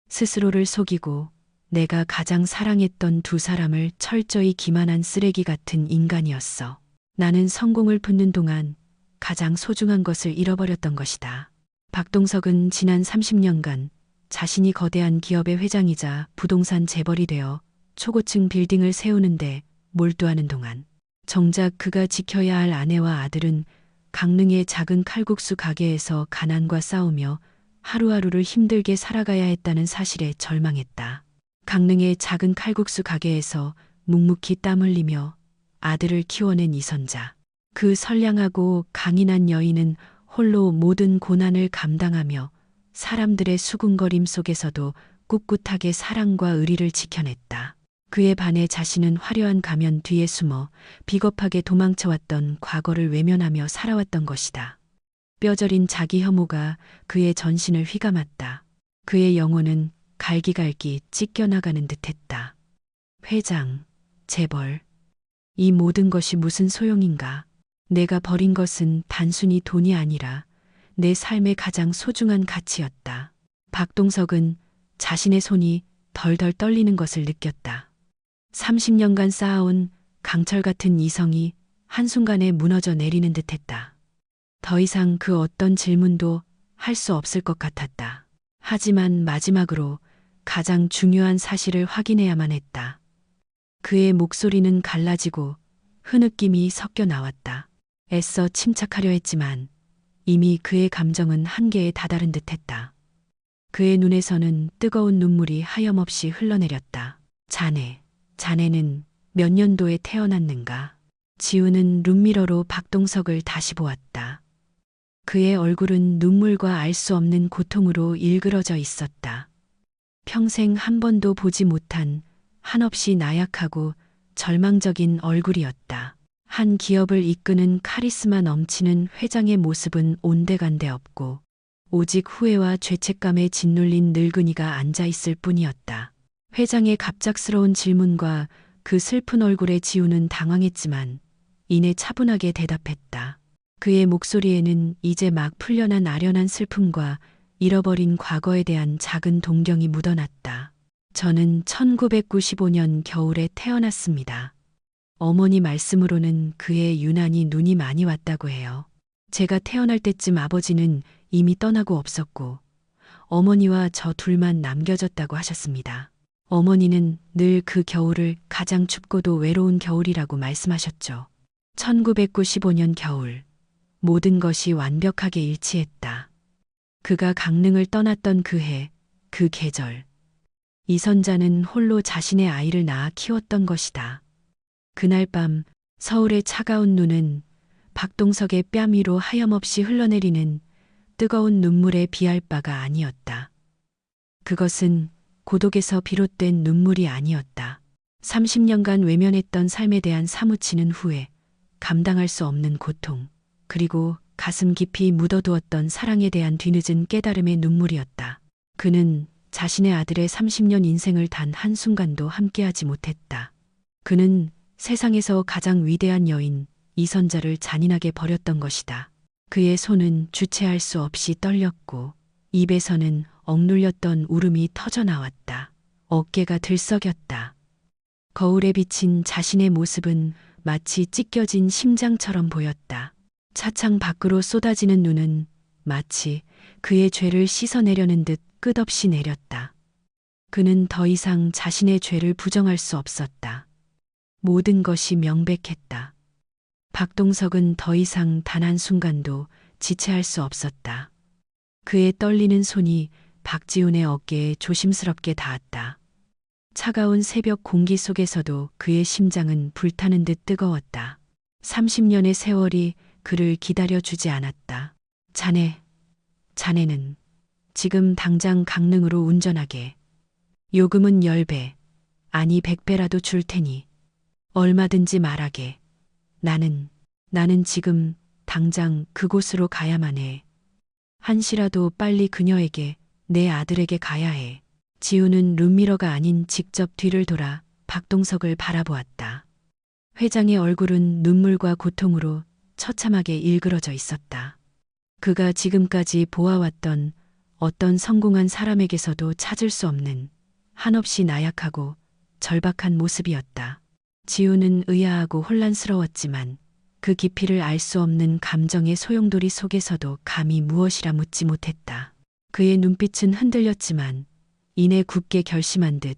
스스로를 속이고 내가 가장 사랑했던 두 사람을 철저히 기만한 쓰레기 같은 인간이었어. 나는 성공을 붙는 동안 가장 소중한 것을 잃어버렸던 것이다. 박동석은 지난 30년간 자신이 거대한 기업의 회장이자 부동산 재벌이 되어 초고층 빌딩을 세우는데 몰두하는 동안 정작 그가 지켜야 할 아내와 아들은 강릉의 작은 칼국수 가게에서 가난과 싸우며 하루하루를 힘들게 살아가야 했다는 사실에 절망했다. 강릉의 작은 칼국수 가게에서 묵묵히 땀 흘리며 아들을 키워낸 이선자. 그 선량하고 강인한 여인은 홀로 모든 고난을 감당하며 사람들의 수군거림 속에서도 꿋꿋하게 사랑과 의리를 지켜냈다. 그에 반해 자신은 화려한 가면 뒤에 숨어 비겁하게 도망쳐왔던 과거를 외면하며 살아왔던 것이다. 뼈저린 자기 혐오가 그의 전신을 휘감았다. 그의 영혼은 갈기갈기 찢겨나가는 듯했다. 회장, 재벌, 이 모든 것이 무슨 소용인가? 내가 버린 것은 단순히 돈이 아니라 내 삶의 가장 소중한 가치였다. 박동석은 자신의 손이 덜덜 떨리는 것을 느꼈다. 30년간 쌓아온 강철 같은 이성이 한순간에 무너져 내리는 듯했다. 더 이상 그 어떤 질문도 할 수 없을 것 같았다. 하지만 마지막으로 가장 중요한 사실을 확인해야만 했다. 그의 목소리는 갈라지고 흐느낌이 섞여 나왔다. 애써 침착하려 했지만 이미 그의 감정은 한계에 다다른 듯했다. 그의 눈에서는 뜨거운 눈물이 하염없이 흘러내렸다. 자네는 몇 년도에 태어났는가? 지우는 룸미러로 박동석을 다시 보았다. 그의 얼굴은 눈물과 알 수 없는 고통으로 일그러져 있었다. 평생 한 번도 보지 못한 한없이 나약하고 절망적인 얼굴이었다. 한 기업을 이끄는 카리스마 넘치는 회장의 모습은 온데간데 없고 오직 후회와 죄책감에 짓눌린 늙은이가 앉아 있을 뿐이었다. 회장의 갑작스러운 질문과 그 슬픈 얼굴에 지우는 당황했지만 이내 차분하게 대답했다. 그의 목소리에는 이제 막 풀려난 아련한 슬픔과 잃어버린 과거에 대한 작은 동경이 묻어났다. 저는 1995년 겨울에 태어났습니다. 어머니 말씀으로는 그의 유난히 눈이 많이 왔다고 해요. 제가 태어날 때쯤 아버지는 이미 떠나고 없었고 어머니와 저 둘만 남겨졌다고 하셨습니다. 어머니는 늘 그 겨울을 가장 춥고도 외로운 겨울이라고 말씀하셨죠. 1995년 겨울, 모든 것이 완벽하게 일치했다. 그가 강릉을 떠났던 그 해, 그 계절. 이선자는 홀로 자신의 아이를 낳아 키웠던 것이다. 그날 밤 서울의 차가운 눈은 박동석의 뺨 위로 하염없이 흘러내리는 뜨거운 눈물에 비할 바가 아니었다. 그것은 고독에서 비롯된 눈물이 아니었다. 30년간 외면했던 삶에 대한 사무치는 후회, 감당할 수 없는 고통, 그리고 가슴 깊이 묻어두었던 사랑에 대한 뒤늦은 깨달음의 눈물이었다. 그는 자신의 아들의 30년 인생을 단 한순간도 함께하지 못했다. 그는 세상에서 가장 위대한 여인 이선자를 잔인하게 버렸던 것이다. 그의 손은 주체할 수 없이 떨렸고 입에서는 억눌렸던 울음이 터져나왔다. 어깨가 들썩였다. 거울에 비친 자신의 모습은 마치 찢겨진 심장처럼 보였다. 차창 밖으로 쏟아지는 눈은 마치 그의 죄를 씻어내려는 듯 끝없이 내렸다. 그는 더 이상 자신의 죄를 부정할 수 없었다. 모든 것이 명백했다. 박동석은 더 이상 단 한순간도 지체할 수 없었다. 그의 떨리는 손이 박지훈의 어깨에 조심스럽게 닿았다. 차가운 새벽 공기 속에서도 그의 심장은 불타는 듯 뜨거웠다. 30년의 세월이 그를 기다려주지 않았다. 자네는 지금 당장 강릉으로 운전하게. 요금은 10배, 아니 100배라도 줄 테니 얼마든지 말하게. 나는 지금 당장 그곳으로 가야만 해. 한시라도 빨리 그녀에게, 내 아들에게 가야 해. 지우는 룸미러가 아닌 직접 뒤를 돌아 박동석을 바라보았다. 회장의 얼굴은 눈물과 고통으로 처참하게 일그러져 있었다. 그가 지금까지 보아왔던 어떤 성공한 사람에게서도 찾을 수 없는 한없이 나약하고 절박한 모습이었다. 지우는 의아하고 혼란스러웠지만 그 깊이를 알 수 없는 감정의 소용돌이 속에서도 감히 무엇이라 묻지 못했다. 그의 눈빛은 흔들렸지만 이내 굳게 결심한 듯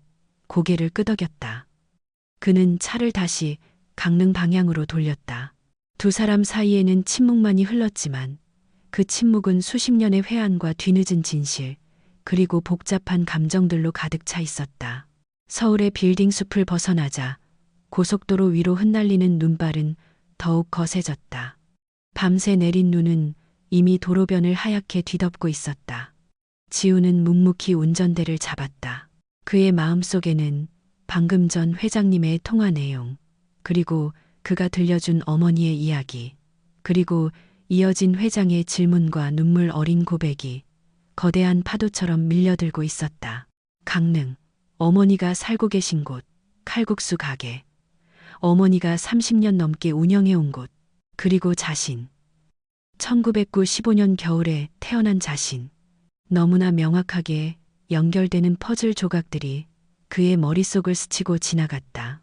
고개를 끄덕였다. 그는 차를 다시 강릉 방향으로 돌렸다. 두 사람 사이에는 침묵만이 흘렀지만 그 침묵은 수십 년의 회한과 뒤늦은 진실, 그리고 복잡한 감정들로 가득 차 있었다. 서울의 빌딩 숲을 벗어나자 고속도로 위로 흩날리는 눈발은 더욱 거세졌다. 밤새 내린 눈은 이미 도로변을 하얗게 뒤덮고 있었다. 지우는 묵묵히 운전대를 잡았다. 그의 마음속에는 방금 전 회장님의 통화 내용, 그리고 그가 들려준 어머니의 이야기, 그리고 이어진 회장의 질문과 눈물 어린 고백이 거대한 파도처럼 밀려들고 있었다. 강릉, 어머니가 살고 계신 곳, 칼국수 가게, 어머니가 30년 넘게 운영해온 곳, 그리고 자신. 1995년 겨울에 태어난 자신. 너무나 명확하게 연결되는 퍼즐 조각들이 그의 머릿속을 스치고 지나갔다.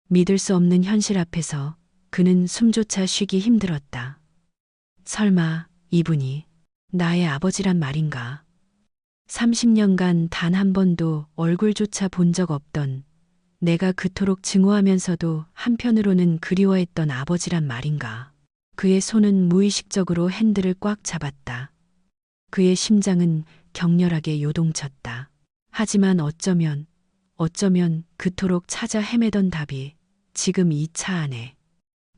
믿을 수 없는 현실 앞에서 그는 숨조차 쉬기 힘들었다. 설마 이분이 나의 아버지란 말인가? 30년간 단 한 번도 얼굴조차 본 적 없던, 내가 그토록 증오하면서도 한편으로는 그리워했던 아버지란 말인가? 그의 손은 무의식적으로 핸들을 꽉 잡았다. 그의 심장은 격렬하게 요동쳤다. 하지만 어쩌면 그토록 찾아 헤매던 답이 지금 이 차 안에,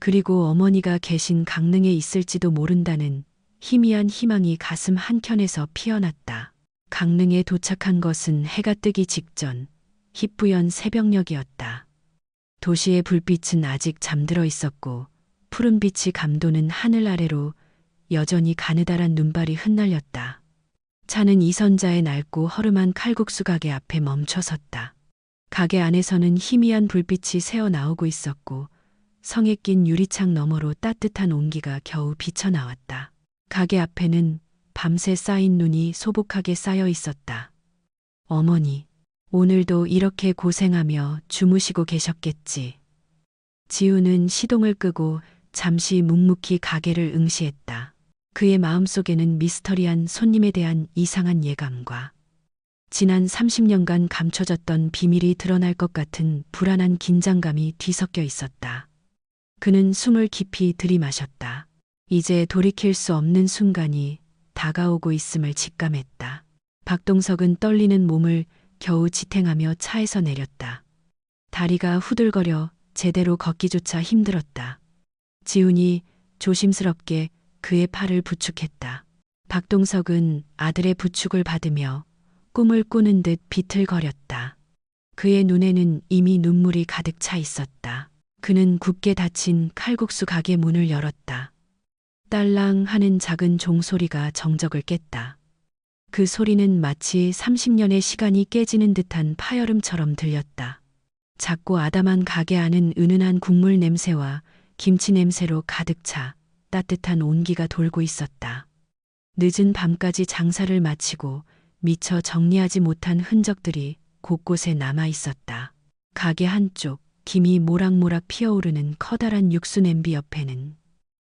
그리고 어머니가 계신 강릉에 있을지도 모른다는 희미한 희망이 가슴 한켠에서 피어났다. 강릉에 도착한 것은 해가 뜨기 직전 희뿌연 새벽녘이었다. 도시의 불빛은 아직 잠들어 있었고 푸른 빛이 감도는 하늘 아래로 여전히 가느다란 눈발이 흩날렸다. 차는 이선자의 낡고 허름한 칼국수 가게 앞에 멈춰 섰다. 가게 안에서는 희미한 불빛이 새어나오고 있었고 성에 낀 유리창 너머로 따뜻한 온기가 겨우 비쳐나왔다. 가게 앞에는 밤새 쌓인 눈이 소복하게 쌓여 있었다. 어머니, 오늘도 이렇게 고생하며 주무시고 계셨겠지. 지우는 시동을 끄고 잠시 묵묵히 가게를 응시했다. 그의 마음속에는 미스터리한 손님에 대한 이상한 예감과 지난 30년간 감춰졌던 비밀이 드러날 것 같은 불안한 긴장감이 뒤섞여 있었다. 그는 숨을 깊이 들이마셨다. 이제 돌이킬 수 없는 순간이 다가오고 있음을 직감했다. 박동석은 떨리는 몸을 겨우 지탱하며 차에서 내렸다. 다리가 후들거려 제대로 걷기조차 힘들었다. 지훈이 조심스럽게 그의 팔을 부축했다. 박동석은 아들의 부축을 받으며 꿈을 꾸는 듯 비틀거렸다. 그의 눈에는 이미 눈물이 가득 차 있었다. 그는 굳게 닫힌 칼국수 가게 문을 열었다. 딸랑 하는 작은 종소리가 정적을 깼다. 그 소리는 마치 30년의 시간이 깨지는 듯한 파열음처럼 들렸다. 작고 아담한 가게 안은 은은한 국물 냄새와 김치 냄새로 가득 차 따뜻한 온기가 돌고 있었다. 늦은 밤까지 장사를 마치고 미처 정리하지 못한 흔적들이 곳곳에 남아 있었다. 가게 한쪽 김이 모락모락 피어오르는 커다란 육수 냄비 옆에는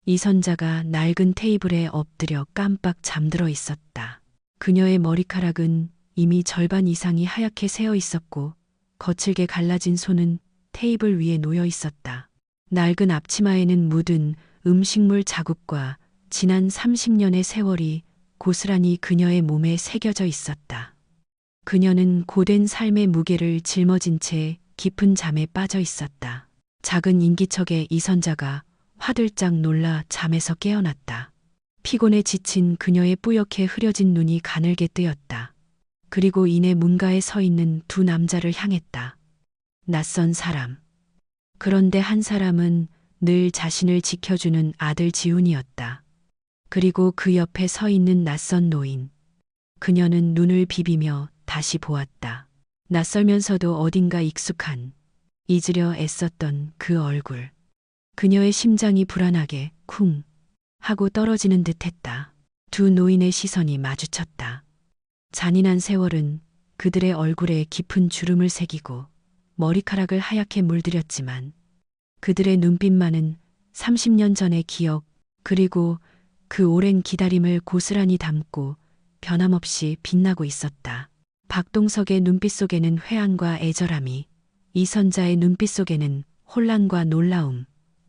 이선자가 낡은 테이블에 엎드려 깜빡 잠들어 있었다. 그녀의 머리카락은 이미 절반 이상이 하얗게 새어 있었고 거칠게 갈라진 손은 테이블 위에 놓여 있었다. 낡은 앞치마에는 묻은 음식물 자국과 지난 30년의 세월이 고스란히 그녀의 몸에 새겨져 있었다. 그녀는 고된 삶의 무게를 짊어진 채 깊은 잠에 빠져 있었다. 작은 인기척에 이선자가 화들짝 놀라 잠에서 깨어났다. 피곤에 지친 그녀의 뿌옇게 흐려진 눈이 가늘게 뜨였다. 그리고 이내 문가에 서 있는 두 남자를 향했다. 낯선 사람. 그런데 한 사람은 늘 자신을 지켜주는 아들 지훈이었다. 그리고 그 옆에 서 있는 낯선 노인. 그녀는 눈을 비비며 다시 보았다. 낯설면서도 어딘가 익숙한, 잊으려 애썼던 그 얼굴. 그녀의 심장이 불안하게 쿵 하고 떨어지는 듯했다. 두 노인의 시선이 마주쳤다. 잔인한 세월은 그들의 얼굴에 깊은 주름을 새기고 머리카락을 하얗게 물들였지만 그들의 눈빛만은 30년 전의 기억 그리고 그 오랜 기다림을 고스란히 담고 변함없이 빛나고 있었다. 박동석의 눈빛 속에는 회한과 애절함이, 이선자의 눈빛 속에는 혼란과 놀라움,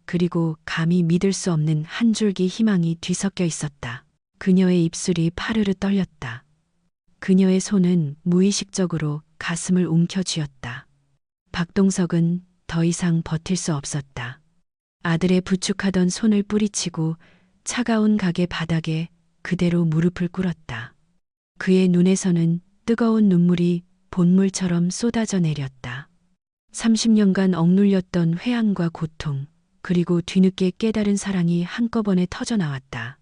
그리고 감히 믿을 수 없는 한 줄기 희망이 뒤섞여 있었다. 그녀의 입술이 파르르 떨렸다. 그녀의 손은 무의식적으로 가슴을 움켜쥐었다. 박동석은 더 이상 버틸 수 없었다. 아들의 부축하던 손을 뿌리치고 차가운 가게 바닥에 그대로 무릎을 꿇었다. 그의 눈에서는 뜨거운 눈물이 본물처럼 쏟아져 내렸다. 30년간 억눌렸던 회한과 고통, 그리고 뒤늦게 깨달은 사랑이 한꺼번에 터져 나왔다.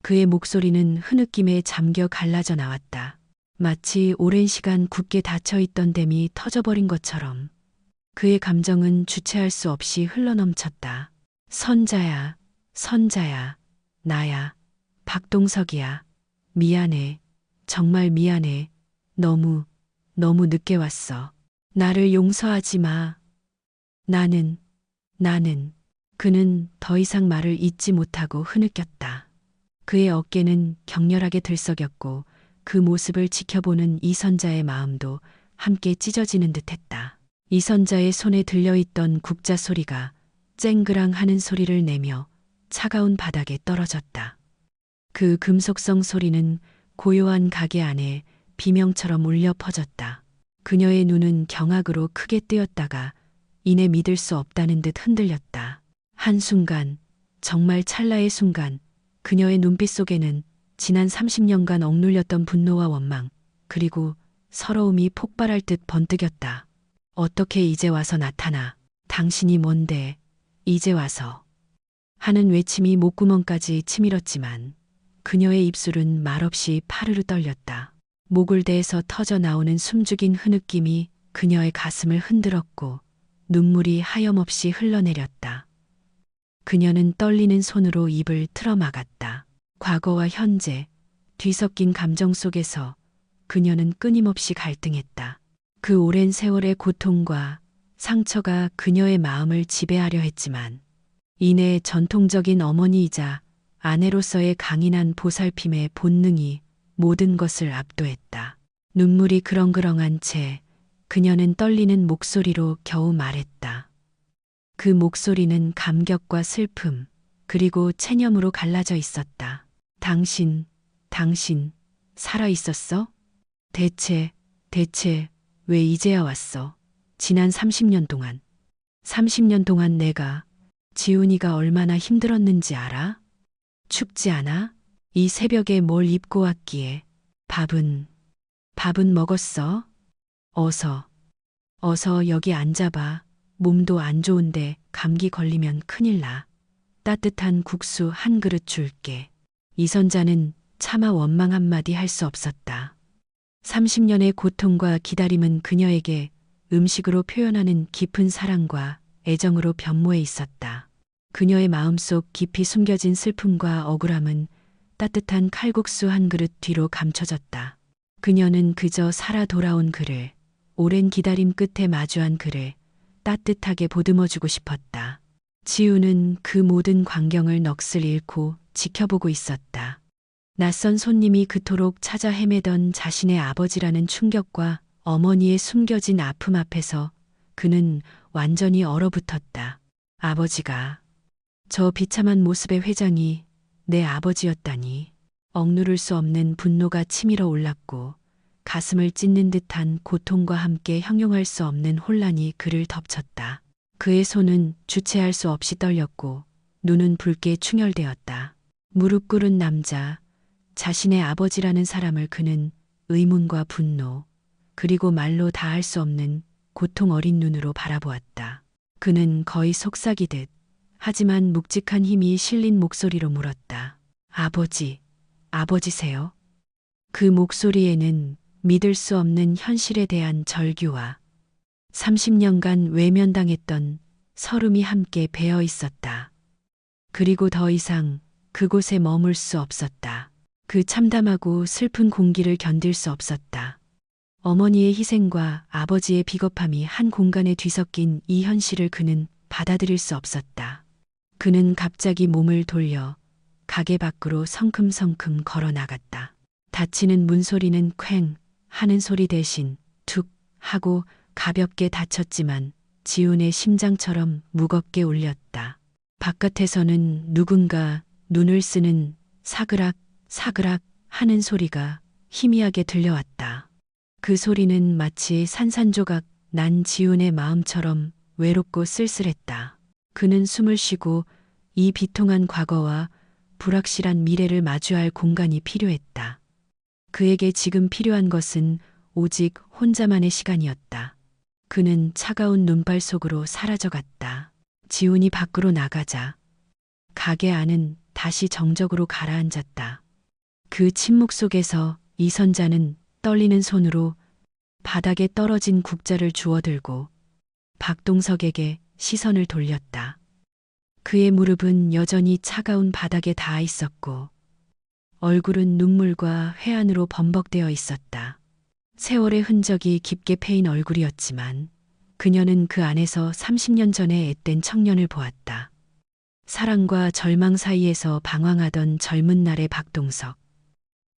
그의 목소리는 흐느낌에 잠겨 갈라져 나왔다. 마치 오랜 시간 굳게 닫혀있던 댐이 터져버린 것처럼 그의 감정은 주체할 수 없이 흘러넘쳤다. 선자야, 선자야, 나야, 박동석이야. 미안해, 정말 미안해. 너무 늦게 왔어. 나를 용서하지 마. 나는. 그는 더 이상 말을 잇지 못하고 흐느꼈다. 그의 어깨는 격렬하게 들썩였고 그 모습을 지켜보는 이선자의 마음도 함께 찢어지는 듯했다. 이선자의 손에 들려있던 국자 소리가 쨍그랑 하는 소리를 내며 차가운 바닥에 떨어졌다. 그 금속성 소리는 고요한 가게 안에 비명처럼 울려 퍼졌다. 그녀의 눈은 경악으로 크게 뜨였다가 이내 믿을 수 없다는 듯 흔들렸다. 한순간, 정말 찰나의 순간, 그녀의 눈빛 속에는 지난 30년간 억눌렸던 분노와 원망, 그리고 서러움이 폭발할 듯 번뜩였다. 어떻게 이제 와서 나타나? 당신이 뭔데? 이제 와서. 하는 외침이 목구멍까지 치밀었지만 그녀의 입술은 말없이 파르르 떨렸다. 목을대에서 터져 나오는 숨죽인 흐느낌이 그녀의 가슴을 흔들었고 눈물이 하염없이 흘러내렸다. 그녀는 떨리는 손으로 입을 틀어막았다. 과거와 현재, 뒤섞인 감정 속에서 그녀는 끊임없이 갈등했다. 그 오랜 세월의 고통과 상처가 그녀의 마음을 지배하려 했지만 이내 전통적인 어머니이자 아내로서의 강인한 보살핌의 본능이 모든 것을 압도했다. 눈물이 그렁그렁한 채 그녀는 떨리는 목소리로 겨우 말했다. 그 목소리는 감격과 슬픔, 그리고 체념으로 갈라져 있었다. 당신 살아 있었어? 대체 왜 이제야 왔어? 지난 30년 동안. 30년 동안 내가 지훈이가 얼마나 힘들었는지 알아? 춥지 않아? 이 새벽에 뭘 입고 왔기에. 밥은 먹었어? 어서 여기 앉아봐. 몸도 안 좋은데 감기 걸리면 큰일 나. 따뜻한 국수 한 그릇 줄게. 이선자는 차마 원망 한마디 할 수 없었다. 30년의 고통과 기다림은 그녀에게 음식으로 표현하는 깊은 사랑과 애정으로 변모해 있었다. 그녀의 마음속 깊이 숨겨진 슬픔과 억울함은 따뜻한 칼국수 한 그릇 뒤로 감춰졌다. 그녀는 그저 살아 돌아온 그를, 오랜 기다림 끝에 마주한 그를 따뜻하게 보듬어주고 싶었다. 지우는 그 모든 광경을 넋을 잃고 지켜보고 있었다. 낯선 손님이 그토록 찾아 헤매던 자신의 아버지라는 충격과 어머니의 숨겨진 아픔 앞에서 그는 완전히 얼어붙었다. 아버지가, 저 비참한 모습의 회장이 내 아버지였다니. 억누를 수 없는 분노가 치밀어 올랐고 가슴을 찢는 듯한 고통과 함께 형용할 수 없는 혼란이 그를 덮쳤다. 그의 손은 주체할 수 없이 떨렸고 눈은 붉게 충혈되었다. 무릎 꿇은 남자, 자신의 아버지라는 사람을 그는 의문과 분노, 그리고 말로 다할 수 없는 고통 어린 눈으로 바라보았다. 그는 거의 속삭이듯 하지만 묵직한 힘이 실린 목소리로 물었다. 아버지세요? 그 목소리에는 믿을 수 없는 현실에 대한 절규와 30년간 외면당했던 서름이 함께 배어 있었다. 그리고 더 이상 그곳에 머물 수 없었다. 그 참담하고 슬픈 공기를 견딜 수 없었다. 어머니의 희생과 아버지의 비겁함이 한 공간에 뒤섞인 이 현실을 그는 받아들일 수 없었다. 그는 갑자기 몸을 돌려 가게 밖으로 성큼성큼 걸어 나갔다. 닫히는 문소리는 쾅 하는 소리 대신 툭 하고 가볍게 닫혔지만 지훈의 심장처럼 무겁게 울렸다. 바깥에서는 누군가 눈을 쓰는 사그락 하는 소리가 희미하게 들려왔다. 그 소리는 마치 산산조각 난 지훈의 마음처럼 외롭고 쓸쓸했다. 그는 숨을 쉬고 이 비통한 과거와 불확실한 미래를 마주할 공간이 필요했다. 그에게 지금 필요한 것은 오직 혼자만의 시간이었다. 그는 차가운 눈발 속으로 사라져갔다. 지훈이 밖으로 나가자 가게 안은 다시 정적으로 가라앉았다. 그 침묵 속에서 이선자는 떨리는 손으로 바닥에 떨어진 국자를 주워들고 박동석에게 시선을 돌렸다. 그의 무릎은 여전히 차가운 바닥에 닿아 있었고 얼굴은 눈물과 회한으로 범벅되어 있었다. 세월의 흔적이 깊게 패인 얼굴이었지만 그녀는 그 안에서 30년 전에 앳된 청년을 보았다. 사랑과 절망 사이에서 방황하던 젊은 날의 박동석.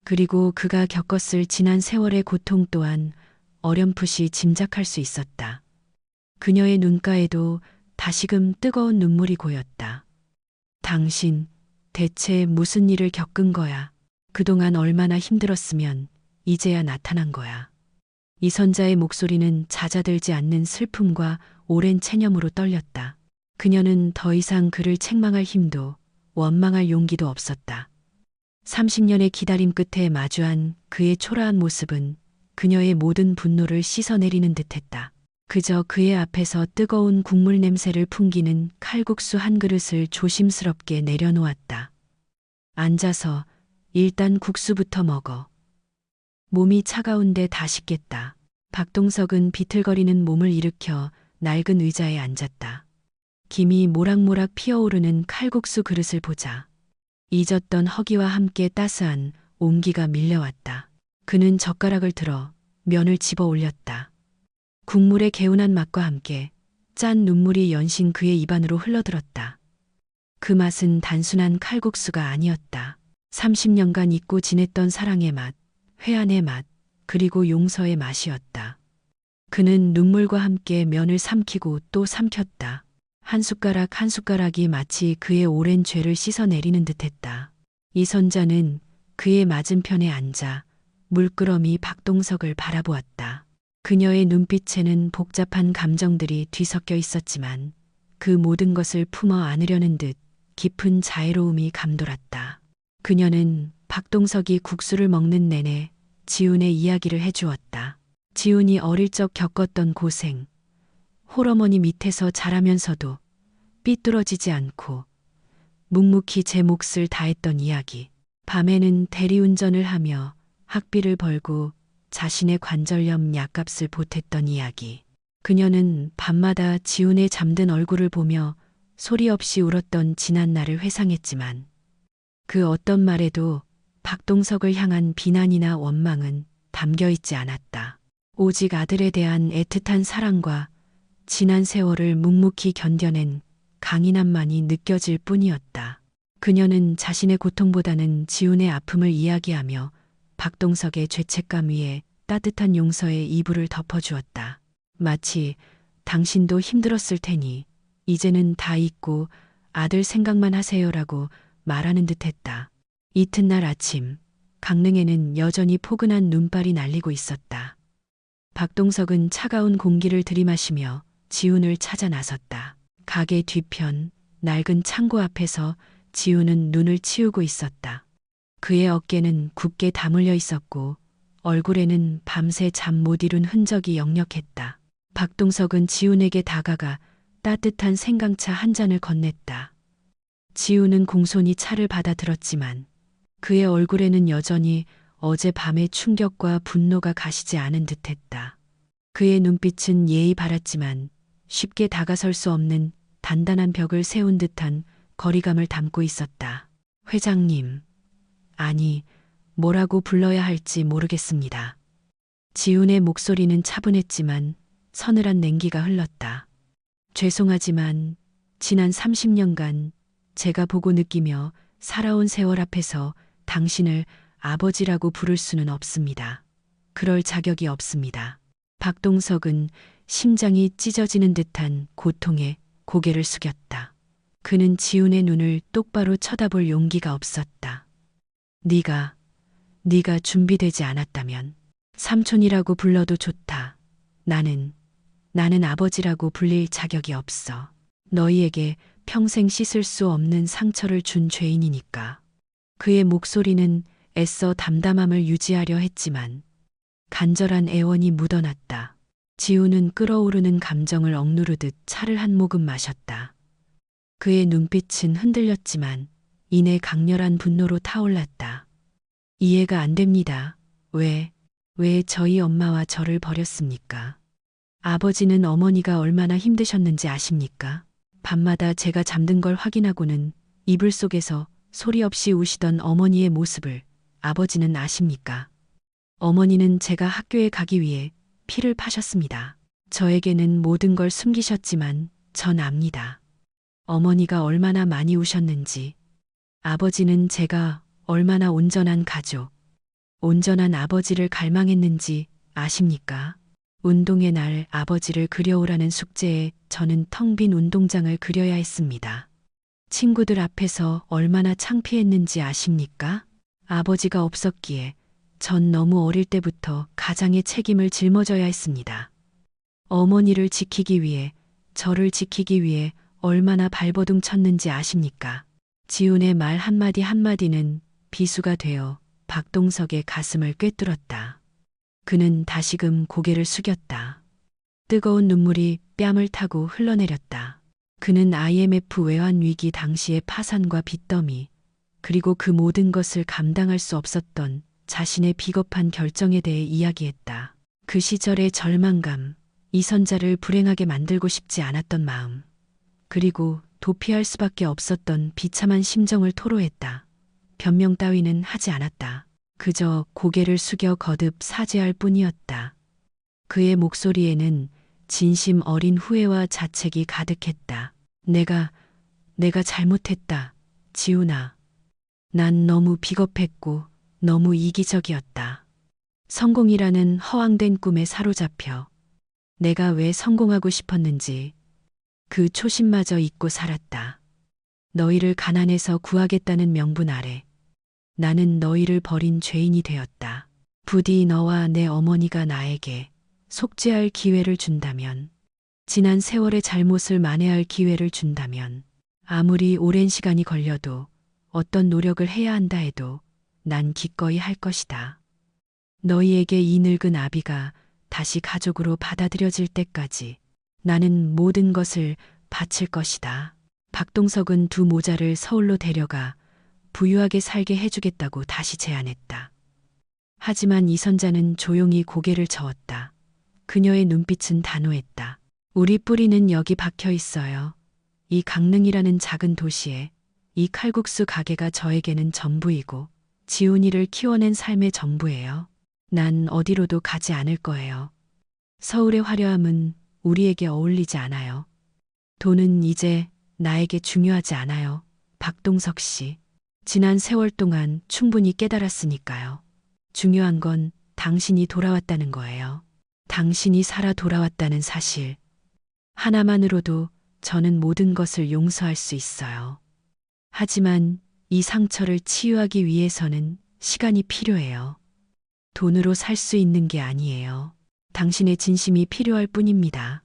그리고 그가 겪었을 지난 세월의 고통 또한 어렴풋이 짐작할 수 있었다. 그녀의 눈가에도 다시금 뜨거운 눈물이 고였다. 당신, 대체 무슨 일을 겪은 거야? 그동안 얼마나 힘들었으면 이제야 나타난 거야. 이선자의 목소리는 잦아들지 않는 슬픔과 오랜 체념으로 떨렸다. 그녀는 더 이상 그를 책망할 힘도 원망할 용기도 없었다. 30년의 기다림 끝에 마주한 그의 초라한 모습은 그녀의 모든 분노를 씻어내리는 듯했다. 그저 그의 앞에서 뜨거운 국물 냄새를 풍기는 칼국수 한 그릇을 조심스럽게 내려놓았다. 앉아서 일단 국수부터 먹어. 몸이 차가운데 다 식겠다. 박동석은 비틀거리는 몸을 일으켜 낡은 의자에 앉았다. 김이 모락모락 피어오르는 칼국수 그릇을 보자 잊었던 허기와 함께 따스한 온기가 밀려왔다. 그는 젓가락을 들어 면을 집어 올렸다. 국물의 개운한 맛과 함께 짠 눈물이 연신 그의 입안으로 흘러들었다. 그 맛은 단순한 칼국수가 아니었다. 30년간 잊고 지냈던 사랑의 맛, 회한의 맛, 그리고 용서의 맛이었다. 그는 눈물과 함께 면을 삼키고 또 삼켰다. 한 숟가락 한 숟가락이 마치 그의 오랜 죄를 씻어내리는 듯했다. 이선자는 그의 맞은편에 앉아 물끄러미 박동석을 바라보았다. 그녀의 눈빛에는 복잡한 감정들이 뒤섞여 있었지만 그 모든 것을 품어 안으려는 듯 깊은 자애로움이 감돌았다. 그녀는 박동석이 국수를 먹는 내내 지훈의 이야기를 해주었다. 지훈이 어릴 적 겪었던 고생, 홀어머니 밑에서 자라면서도 삐뚤어지지 않고 묵묵히 제 몫을 다했던 이야기. 밤에는 대리운전을 하며 학비를 벌고 자신의 관절염 약값을 보탰던 이야기. 그녀는 밤마다 지훈의 잠든 얼굴을 보며 소리 없이 울었던 지난 날을 회상했지만 그 어떤 말에도 박동석을 향한 비난이나 원망은 담겨 있지 않았다. 오직 아들에 대한 애틋한 사랑과 지난 세월을 묵묵히 견뎌낸 강인함만이 느껴질 뿐이었다. 그녀는 자신의 고통보다는 지훈의 아픔을 이야기하며 박동석의 죄책감 위에 따뜻한 용서의 이불을 덮어주었다. 마치 당신도 힘들었을 테니 이제는 다 잊고 아들 생각만 하세요라고 말하는 듯했다. 이튿날 아침, 강릉에는 여전히 포근한 눈발이 날리고 있었다. 박동석은 차가운 공기를 들이마시며 지훈을 찾아 나섰다. 가게 뒤편 낡은 창고 앞에서 지훈은 눈을 치우고 있었다. 그의 어깨는 굳게 다물려 있었고 얼굴에는 밤새 잠 못 이룬 흔적이 역력했다. 박동석은 지훈에게 다가가 따뜻한 생강차 한 잔을 건넸다. 지훈은 공손히 차를 받아들었지만 그의 얼굴에는 여전히 어젯밤의 충격과 분노가 가시지 않은 듯했다. 그의 눈빛은 예의 바랐지만 쉽게 다가설 수 없는 단단한 벽을 세운 듯한 거리감을 담고 있었다. 회장님, 아니, 뭐라고 불러야 할지 모르겠습니다. 지훈의 목소리는 차분했지만 서늘한 냉기가 흘렀다. 죄송하지만 지난 30년간 제가 보고 느끼며 살아온 세월 앞에서 당신을 아버지라고 부를 수는 없습니다. 그럴 자격이 없습니다. 박동석은 심장이 찢어지는 듯한 고통에 고개를 숙였다. 그는 지훈의 눈을 똑바로 쳐다볼 용기가 없었다. 네가 준비되지 않았다면 삼촌이라고 불러도 좋다. 나는 아버지라고 불릴 자격이 없어. 너희에게 평생 씻을 수 없는 상처를 준 죄인이니까. 그의 목소리는 애써 담담함을 유지하려 했지만 간절한 애원이 묻어났다. 지훈은 끓어오르는 감정을 억누르듯 차를 한 모금 마셨다. 그의 눈빛은 흔들렸지만 이내 강렬한 분노로 타올랐다. 이해가 안 됩니다. 왜 저희 엄마와 저를 버렸습니까? 아버지는 어머니가 얼마나 힘드셨는지 아십니까? 밤마다 제가 잠든 걸 확인하고는 이불 속에서 소리 없이 우시던 어머니의 모습을 아버지는 아십니까? 어머니는 제가 학교에 가기 위해 피를 파셨습니다. 저에게는 모든 걸 숨기셨지만 전 압니다. 어머니가 얼마나 많이 우셨는지, 아버지는 제가 얼마나 온전한 가족, 온전한 아버지를 갈망했는지 아십니까? 운동의 날 아버지를 그려오라는 숙제에 저는 텅 빈 운동장을 그려야 했습니다. 친구들 앞에서 얼마나 창피했는지 아십니까? 아버지가 없었기에 전 너무 어릴 때부터 가장의 책임을 짊어져야 했습니다. 어머니를 지키기 위해, 저를 지키기 위해 얼마나 발버둥 쳤는지 아십니까? 지훈의 말 한마디 한마디는 비수가 되어 박동석의 가슴을 꿰뚫었다. 그는 다시금 고개를 숙였다. 뜨거운 눈물이 뺨을 타고 흘러내렸다. 그는 IMF 외환위기 당시의 파산과 빚더미, 그리고 그 모든 것을 감당할 수 없었던 자신의 비겁한 결정에 대해 이야기했다. 그 시절의 절망감, 이선자를 불행하게 만들고 싶지 않았던 마음, 그리고 도피할 수밖에 없었던 비참한 심정을 토로했다. 변명 따위는 하지 않았다. 그저 고개를 숙여 거듭 사죄할 뿐이었다. 그의 목소리에는 진심 어린 후회와 자책이 가득했다. 내가 잘못했다. 지훈아. 난 너무 비겁했고 너무 이기적이었다. 성공이라는 허황된 꿈에 사로잡혀 내가 왜 성공하고 싶었는지 그 초심마저 잊고 살았다. 너희를 가난에서 구하겠다는 명분 아래 나는 너희를 버린 죄인이 되었다. 부디 너와 내 어머니가 나에게 속죄할 기회를 준다면, 지난 세월의 잘못을 만회할 기회를 준다면, 아무리 오랜 시간이 걸려도 어떤 노력을 해야 한다 해도 난 기꺼이 할 것이다. 너희에게 이 늙은 아비가 다시 가족으로 받아들여질 때까지 나는 모든 것을 바칠 것이다. 박동석은 두 모자를 서울로 데려가 부유하게 살게 해주겠다고 다시 제안했다. 하지만 이선자는 조용히 고개를 저었다. 그녀의 눈빛은 단호했다. 우리 뿌리는 여기 박혀 있어요. 이 강릉이라는 작은 도시에 이 칼국수 가게가 저에게는 전부이고 지훈이를 키워낸 삶의 전부예요. 난 어디로도 가지 않을 거예요. 서울의 화려함은 우리에게 어울리지 않아요. 돈은 이제 나에게 중요하지 않아요. 박동석 씨. 지난 세월 동안 충분히 깨달았으니까요. 중요한 건 당신이 돌아왔다는 거예요. 당신이 살아 돌아왔다는 사실. 하나만으로도 저는 모든 것을 용서할 수 있어요. 하지만 이 상처를 치유하기 위해서는 시간이 필요해요. 돈으로 살 수 있는 게 아니에요. 당신의 진심이 필요할 뿐입니다.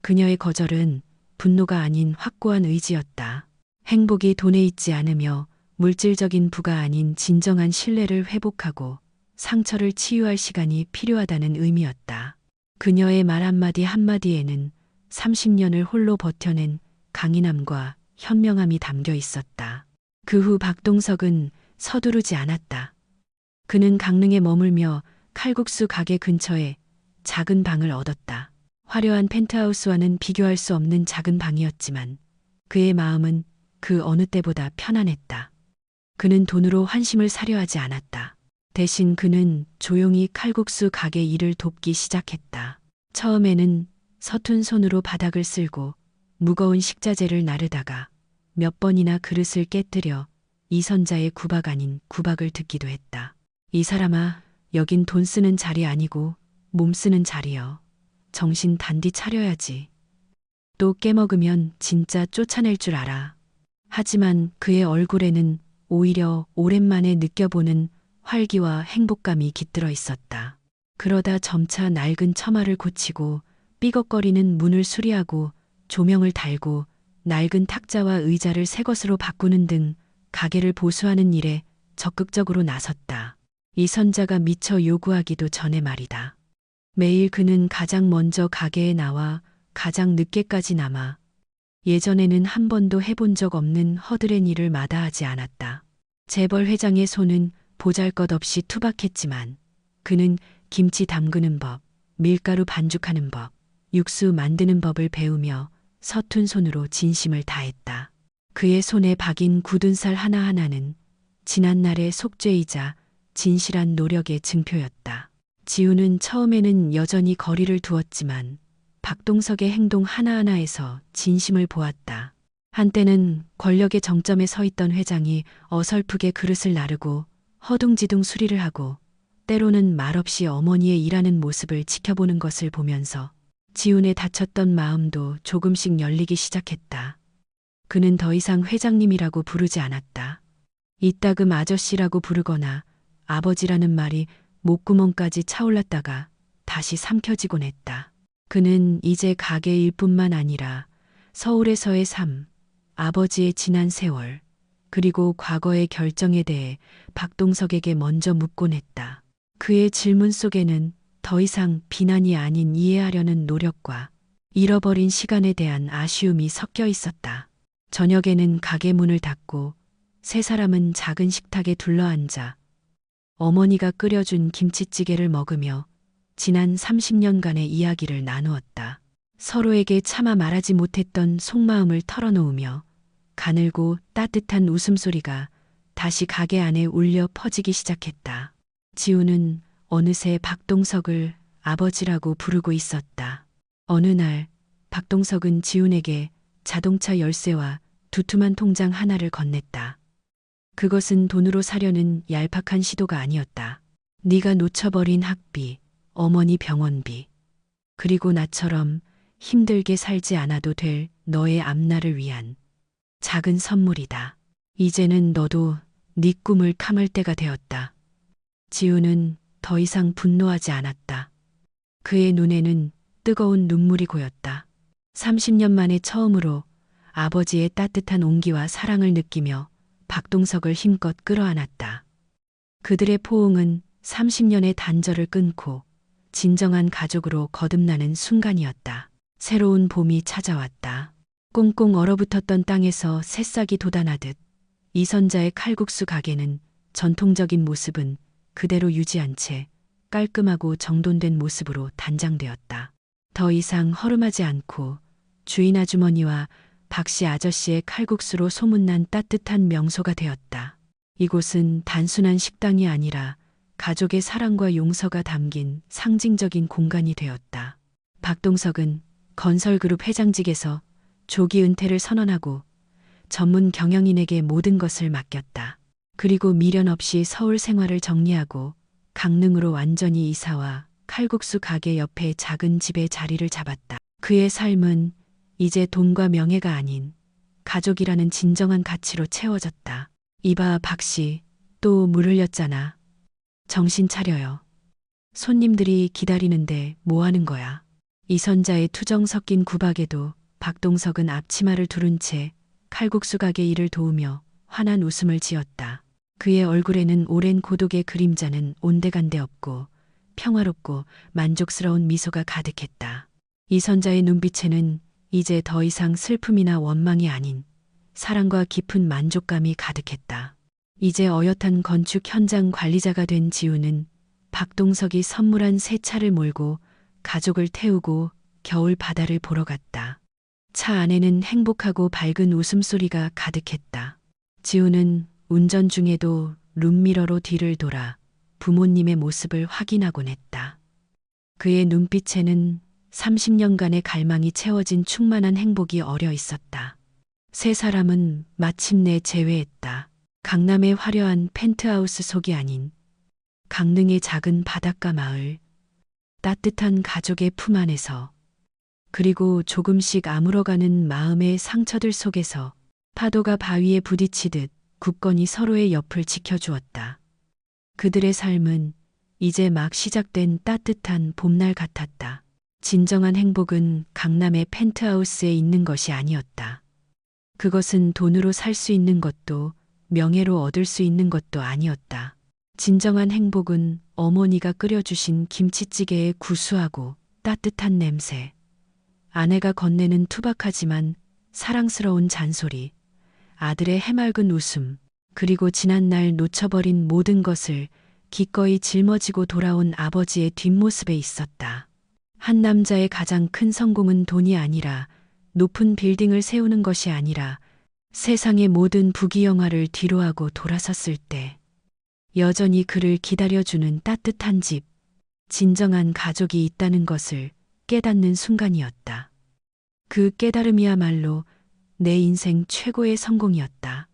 그녀의 거절은 분노가 아닌 확고한 의지였다. 행복이 돈에 있지 않으며 물질적인 부가 아닌 진정한 신뢰를 회복하고 상처를 치유할 시간이 필요하다는 의미였다. 그녀의 말 한마디 한마디에는 30년을 홀로 버텨낸 강인함과 현명함이 담겨 있었다. 그 후 박동석은 서두르지 않았다. 그는 강릉에 머물며 칼국수 가게 근처에 작은 방을 얻었다. 화려한 펜트하우스와는 비교할 수 없는 작은 방이었지만 그의 마음은 그 어느 때보다 편안했다. 그는 돈으로 환심을 사려 하지 않았다. 대신 그는 조용히 칼국수 가게 일을 돕기 시작했다. 처음에는 서툰 손으로 바닥을 쓸고 무거운 식자재를 나르다가 몇 번이나 그릇을 깨뜨려 이선자의 구박 아닌 구박을 듣기도 했다. 이 사람아, 여긴 돈 쓰는 자리 아니고 몸 쓰는 자리여. 정신 단디 차려야지. 또 깨먹으면 진짜 쫓아낼 줄 알아. 하지만 그의 얼굴에는 오히려 오랜만에 느껴보는 활기와 행복감이 깃들어 있었다. 그러다 점차 낡은 처마를 고치고 삐걱거리는 문을 수리하고 조명을 달고 낡은 탁자와 의자를 새 것으로 바꾸는 등 가게를 보수하는 일에 적극적으로 나섰다. 이선자가 미처 요구하기도 전에 말이다. 매일 그는 가장 먼저 가게에 나와 가장 늦게까지 남아 예전에는 한 번도 해본 적 없는 허드렛 일을 마다하지 않았다. 재벌 회장의 손은 보잘것없이 투박했지만 그는 김치 담그는 법, 밀가루 반죽하는 법, 육수 만드는 법을 배우며 서툰 손으로 진심을 다했다. 그의 손에 박인 굳은 살 하나하나는 지난날의 속죄이자 진실한 노력의 증표였다. 지우는 처음에는 여전히 거리를 두었지만 박동석의 행동 하나하나에서 진심을 보았다. 한때는 권력의 정점에 서 있던 회장이 어설프게 그릇을 나르고 허둥지둥 수리를 하고 때로는 말없이 어머니의 일하는 모습을 지켜보는 것을 보면서 지훈의 다쳤던 마음도 조금씩 열리기 시작했다. 그는 더 이상 회장님이라고 부르지 않았다. 이따금 아저씨라고 부르거나 아버지라는 말이 목구멍까지 차올랐다가 다시 삼켜지곤 했다. 그는 이제 가게 일뿐만 아니라 서울에서의 삶, 아버지의 지난 세월, 그리고 과거의 결정에 대해 박동석에게 먼저 묻곤 했다. 그의 질문 속에는 더 이상 비난이 아닌 이해하려는 노력과 잃어버린 시간에 대한 아쉬움이 섞여 있었다. 저녁에는 가게 문을 닫고 세 사람은 작은 식탁에 둘러앉아 어머니가 끓여준 김치찌개를 먹으며 지난 30년간의 이야기를 나누었다. 서로에게 차마 말하지 못했던 속마음을 털어놓으며 가늘고 따뜻한 웃음소리가 다시 가게 안에 울려 퍼지기 시작했다. 지우는 어느새 박동석을 아버지라고 부르고 있었다. 어느 날 박동석은 지훈에게 자동차 열쇠와 두툼한 통장 하나를 건넸다. 그것은 돈으로 사려는 얄팍한 시도가 아니었다. 네가 놓쳐버린 학비, 어머니 병원비, 그리고 나처럼 힘들게 살지 않아도 될 너의 앞날을 위한 작은 선물이다. 이제는 너도 네 꿈을 감을 때가 되었다. 지우는 더 이상 분노하지 않았다. 그의 눈에는 뜨거운 눈물이 고였다. 30년 만에 처음으로 아버지의 따뜻한 온기와 사랑을 느끼며 박동석을 힘껏 끌어안았다. 그들의 포옹은 30년의 단절을 끊고 진정한 가족으로 거듭나는 순간이었다. 새로운 봄이 찾아왔다. 꽁꽁 얼어붙었던 땅에서 새싹이 돋아나듯 이선자의 칼국수 가게는 전통적인 모습은 그대로 유지한 채 깔끔하고 정돈된 모습으로 단장되었다. 더 이상 허름하지 않고 주인 아주머니와 박씨 아저씨의 칼국수로 소문난 따뜻한 명소가 되었다. 이곳은 단순한 식당이 아니라 가족의 사랑과 용서가 담긴 상징적인 공간이 되었다. 박동석은 건설그룹 회장직에서 조기 은퇴를 선언하고 전문 경영인에게 모든 것을 맡겼다. 그리고 미련 없이 서울 생활을 정리하고 강릉으로 완전히 이사와 칼국수 가게 옆에 작은 집에 자리를 잡았다. 그의 삶은 이제 돈과 명예가 아닌 가족이라는 진정한 가치로 채워졌다. 이봐 박씨, 또 물 흘렸잖아. 정신 차려요. 손님들이 기다리는데 뭐 하는 거야? 이선자의 투정 섞인 구박에도 박동석은 앞치마를 두른 채 칼국수 가게 일을 도우며 환한 웃음을 지었다. 그의 얼굴에는 오랜 고독의 그림자는 온데간데 없고 평화롭고 만족스러운 미소가 가득했다. 이선자의 눈빛에는 이제 더 이상 슬픔이나 원망이 아닌 사랑과 깊은 만족감이 가득했다. 이제 어엿한 건축 현장 관리자가 된 지우는 박동석이 선물한 새 차를 몰고 가족을 태우고 겨울 바다를 보러 갔다. 차 안에는 행복하고 밝은 웃음소리가 가득했다. 지우는 운전 중에도 룸미러로 뒤를 돌아 부모님의 모습을 확인하곤 했다. 그의 눈빛에는 30년간의 갈망이 채워진 충만한 행복이 어려 있었다. 세 사람은 마침내 재회했다. 강남의 화려한 펜트하우스 속이 아닌 강릉의 작은 바닷가 마을, 따뜻한 가족의 품 안에서, 그리고 조금씩 아물어가는 마음의 상처들 속에서 파도가 바위에 부딪히듯 굳건히 서로의 옆을 지켜주었다. 그들의 삶은 이제 막 시작된 따뜻한 봄날 같았다. 진정한 행복은 강남의 펜트하우스에 있는 것이 아니었다. 그것은 돈으로 살 수 있는 것도 명예로 얻을 수 있는 것도 아니었다. 진정한 행복은 어머니가 끓여주신 김치찌개의 구수하고 따뜻한 냄새, 아내가 건네는 투박하지만 사랑스러운 잔소리, 아들의 해맑은 웃음, 그리고 지난날 놓쳐버린 모든 것을 기꺼이 짊어지고 돌아온 아버지의 뒷모습에 있었다. 한 남자의 가장 큰 성공은 돈이 아니라, 높은 빌딩을 세우는 것이 아니라 세상의 모든 부귀영화를 뒤로하고 돌아섰을 때 여전히 그를 기다려주는 따뜻한 집, 진정한 가족이 있다는 것을 깨닫는 순간이었다. 그 깨달음이야말로 내 인생 최고의 성공이었다.